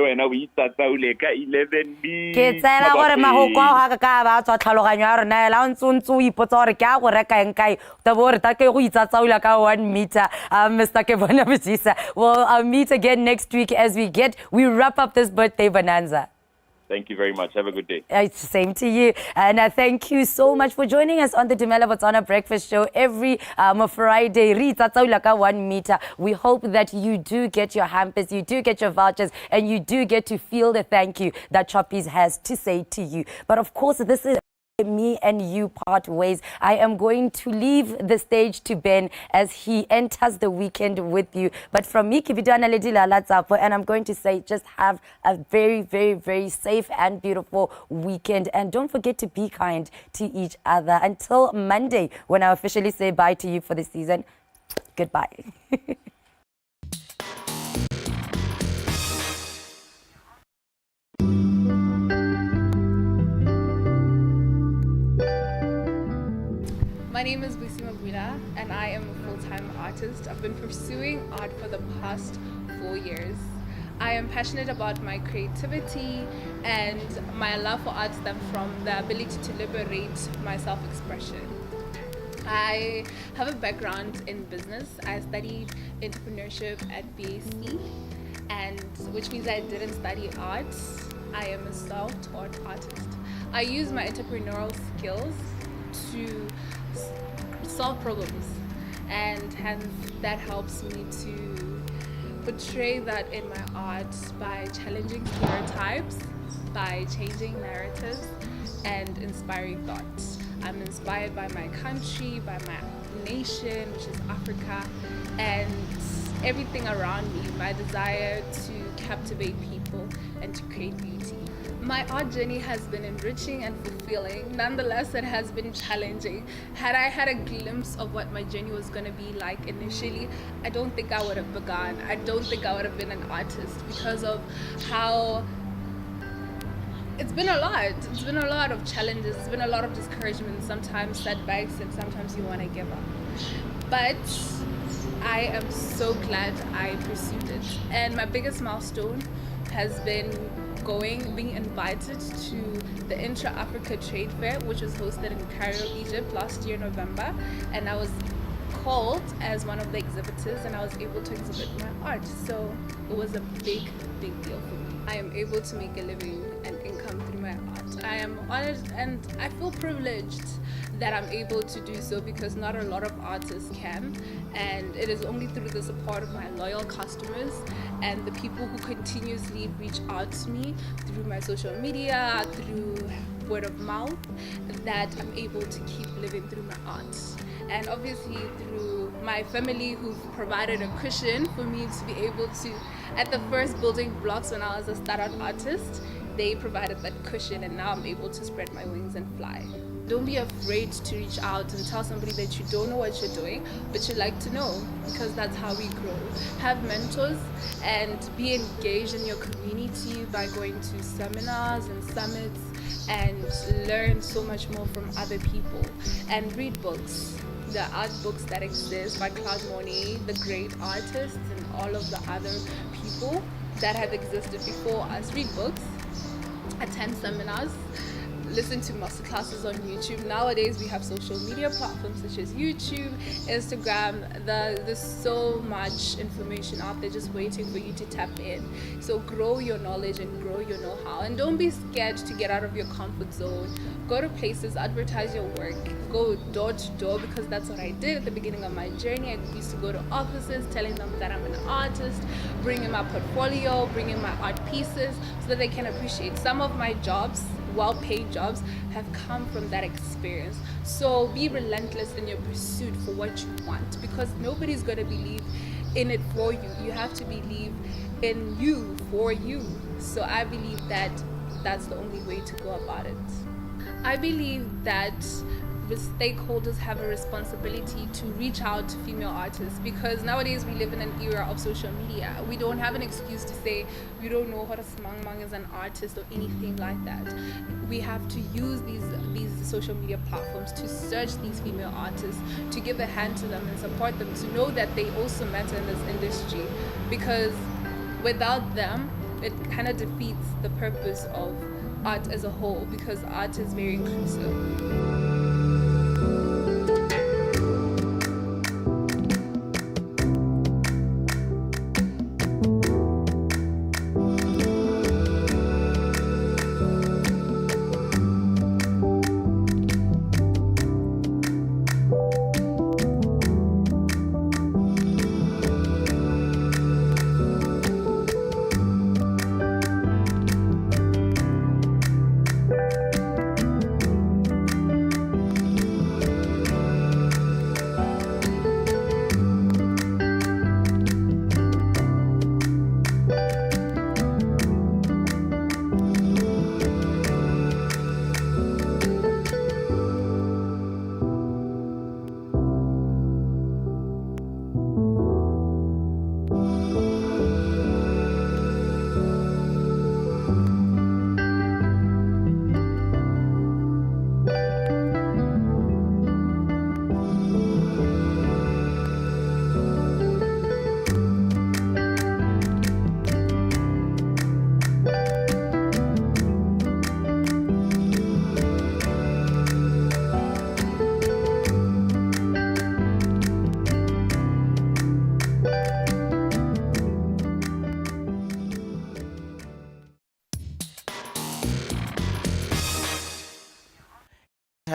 tsela gore mahoko a ga ka ba tswa tlhaloganyo ya rona la ntsuntsu o ipotsa gore ke a go reka eng kae ta bo re ta ke go itsatsaula ka 1 meter. Mr. Kebona Bujisa, we'll meet again next week as we wrap up this birthday bonanza. Thank you very much. Have a good day. It's the same to you. And thank you so much for joining us on the DUMELA BOTSWANA Breakfast Show every Friday. 1 meter. We hope that you do get your hampers, you do get your vouchers, and you do get to feel the thank you that Choppies has to say to you. But of course, this is me and you part ways. I am going to leave the stage to Ben as he enters the weekend with you. But from me, and I'm going to say just have a very, very, very safe and beautiful weekend. And don't forget to be kind to each other. Until Monday, when I officially say bye to you for the season, goodbye. My name is Busimabula and I am a full-time artist. I've been pursuing art for the past 4 years. I am passionate about my creativity, and my love for art stems from the ability to liberate my self-expression. I have a background in business. I studied entrepreneurship at BAC, and which means I didn't study art. I am a self-taught artist. I use my entrepreneurial skills to solve problems, and hence that helps me to portray that in my art by challenging stereotypes, by changing narratives, and inspiring thoughts. I'm inspired by my country, by my nation, which is Africa, and everything around me, my desire to captivate people and to create beauty. My art journey has been enriching and fulfilling. Nonetheless, it has been challenging. Had I had a glimpse of what my journey was going to be like initially, I don't think I would have begun. I don't think I would have been an artist because of how it's been a lot. It's been a lot of challenges. It's been a lot of discouragement, sometimes setbacks, and sometimes you want to give up. But I am so glad I pursued it. And my biggest milestone has been being invited to the Intra-Africa Trade Fair, which was hosted in Cairo, Egypt last year, November. And I was called as one of the exhibitors, and I was able to exhibit my art. So it was a big, big deal for me. I am able to make a living and income through my art. I am honored and I feel privileged that I'm able to do so, because not a lot of artists can, and it is only through the support of my loyal customers and the people who continuously reach out to me through my social media, through word of mouth, that I'm able to keep living through my art. And obviously through my family, who've provided a cushion for me to be able to, at the first building blocks when I was a startup artist, they provided that cushion, and now I'm able to spread my wings and fly. Don't be afraid to reach out and tell somebody that you don't know what you're doing, but you like to know, because that's how we grow. Have mentors and be engaged in your community by going to seminars and summits, and learn so much more from other people. And read books. The art books that exist by Claude Monet, the great artists, and all of the other people that have existed before us. Read books, attend seminars, listen to masterclasses on YouTube. Nowadays we have social media platforms such as YouTube, Instagram. There's so much information out there just waiting for you to tap in. So grow your knowledge and grow your know-how, and don't be scared to get out of your comfort zone. Go to places, advertise your work, go door to door, because that's what I did at the beginning of my journey. I used to go to offices telling them that I'm an artist, bring in my portfolio, bring in my art pieces so that they can appreciate. Some of my jobs, well-paid jobs, have come from that experience. So be relentless in your pursuit for what you want, because nobody's going to believe in it for you. You have to believe in you for you. So I believe that that's the only way to go about it. I believe that the stakeholders have a responsibility to reach out to female artists, because nowadays we live in an era of social media. We don't have an excuse to say we don't know what a smang is an artist or anything like that. We have to use these social media platforms to search these female artists, to give a hand to them and support them, to know that they also matter in this industry, because without them it kind of defeats the purpose of art as a whole, because art is very inclusive.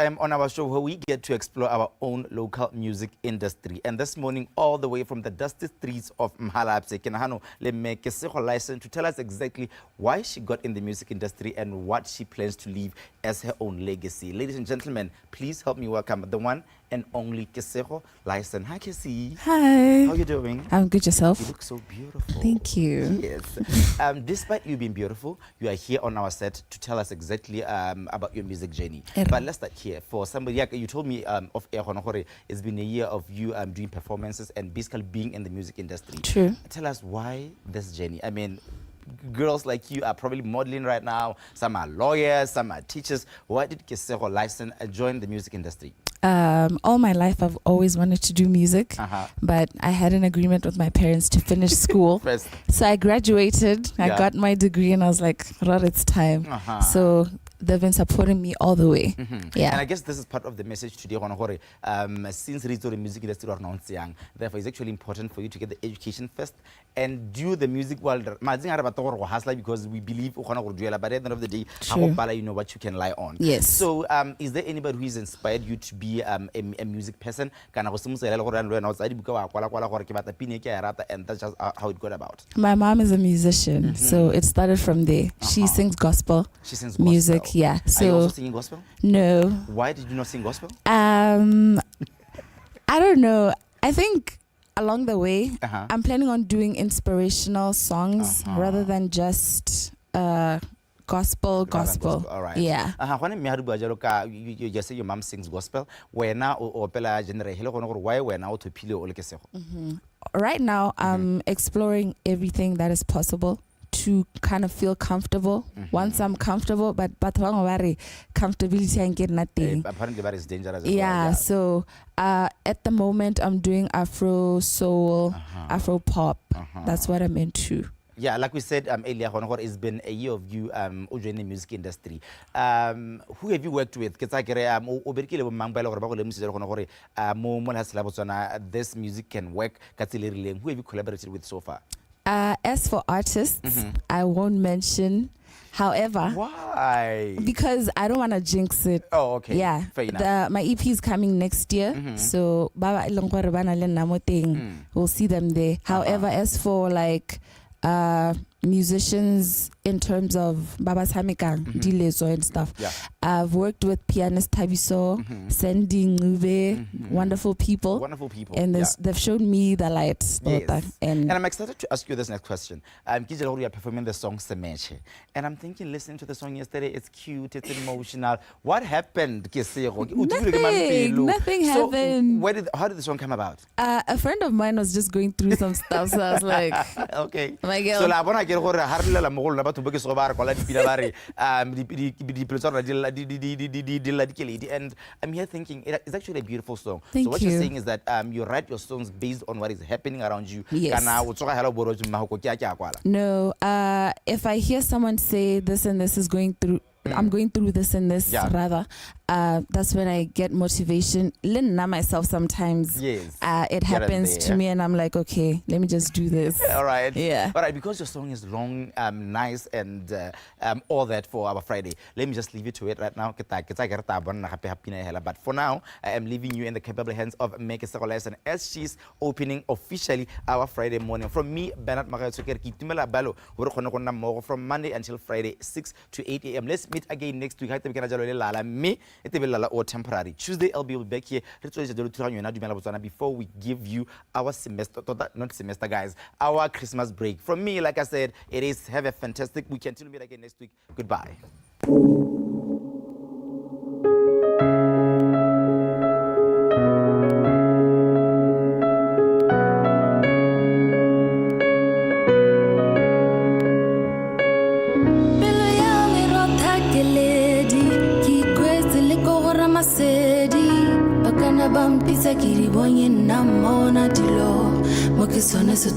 time on our show where we get to explore our own local music industry. And this morning, all the way from the dusty streets of Mhalapse, Kenahano Lemekesego license to tell us exactly why she got in the music industry and what she plans to leave as her own legacy. Ladies and gentlemen, please help me welcome the one and only Kesego license. Hi, Kesi. Hi. How are you doing? I'm good. Yourself? You look so beautiful. Thank you. Yes. Despite you being beautiful, you are here on our set to tell us exactly about your music journey. But let's start here. For somebody, you told me of it's been a year of you doing performances and basically being in the music industry. True. Tell us why this journey. I mean, girls like you are probably modeling right now. Some are lawyers, some are teachers. Why did Kesego license join the music industry? All my life I've always wanted to do music, but I had an agreement with my parents to finish school. So I graduated, I got my degree, and I was like, right, it's time. So they've been supporting me all the way. Yeah. And I guess this is part of the message today, since the music industry are not young, therefore it's actually important for you to get the education first and do the music world because we believe but at the end of the day, you know what you can lie on. Yes. So is there anybody who has inspired you to be a music person? And that's just how it got about. My mom is a musician, so it started from there. She sings gospel. She sings music, gospel. yeah. So are you also singing gospel? No. Why did you not sing gospel? I don't know. I think along the way, I'm planning on doing inspirational songs rather than just gospel. All right. Yeah. You just say your mom sings gospel. Why now Right now, I'm exploring everything that is possible to kind of feel comfortable. Once I'm comfortable, but comfortability and get nothing. Apparently that is dangerous. Yeah, so at the moment I'm doing Afro soul, Afro pop. That's what I'm into. Yeah, like we said earlier, it's been a year of you in the music industry. Who have you worked with? This music can work. Who have you collaborated with so far? As for artists, I won't mention. However, why? Because I don't want to jinx it. Oh, okay. Yeah. Fair enough. My EP is coming next year, so we'll see them there. However, as for like musicians in terms of Baba Samikang, Dilezo and stuff, I've worked with pianist Tabiso, Sandy Ngube, wonderful people. Wonderful people. And they've shown me the light. Yes. And I'm excited to ask you this next question. You are performing the song Semeche. And I'm thinking, listening to the song yesterday, it's cute, it's emotional. What happened? Nothing happened. How did the song come about? A friend of mine was just going through some stuff, so I was like, okay. My girl. So la bona ke gore harlela mogolo na batho ba ke so ba re kola dipina ba re and I'm here thinking it's actually a beautiful song. Thank so what you. You're saying is that you write your songs based on what is happening around you. Yes. No, if I hear someone say this and this is going through, I'm going through this and this, rather, that's when I get motivation. Lina myself sometimes, it happens to me and I'm like, okay, let me just do this. All right. Yeah. All right, because your song is long, nice, and all that for our Friday, let me just leave you to it right now. But for now, I am leaving you in the capable hands of Kesego license as she's opening officially our Friday morning. From me, Bernard DUMELA from Monday until Friday, 6 to 8 a.m. Let's meet again next week. Me, or temporary. Tuesday, I'll be back here before we give you our semester, not semester, guys, our Christmas break. From me, like I said, it is have a fantastic weekend. Till we meet again next week. Goodbye. Bampisa kiri bonye na mona dilo mo ke sone se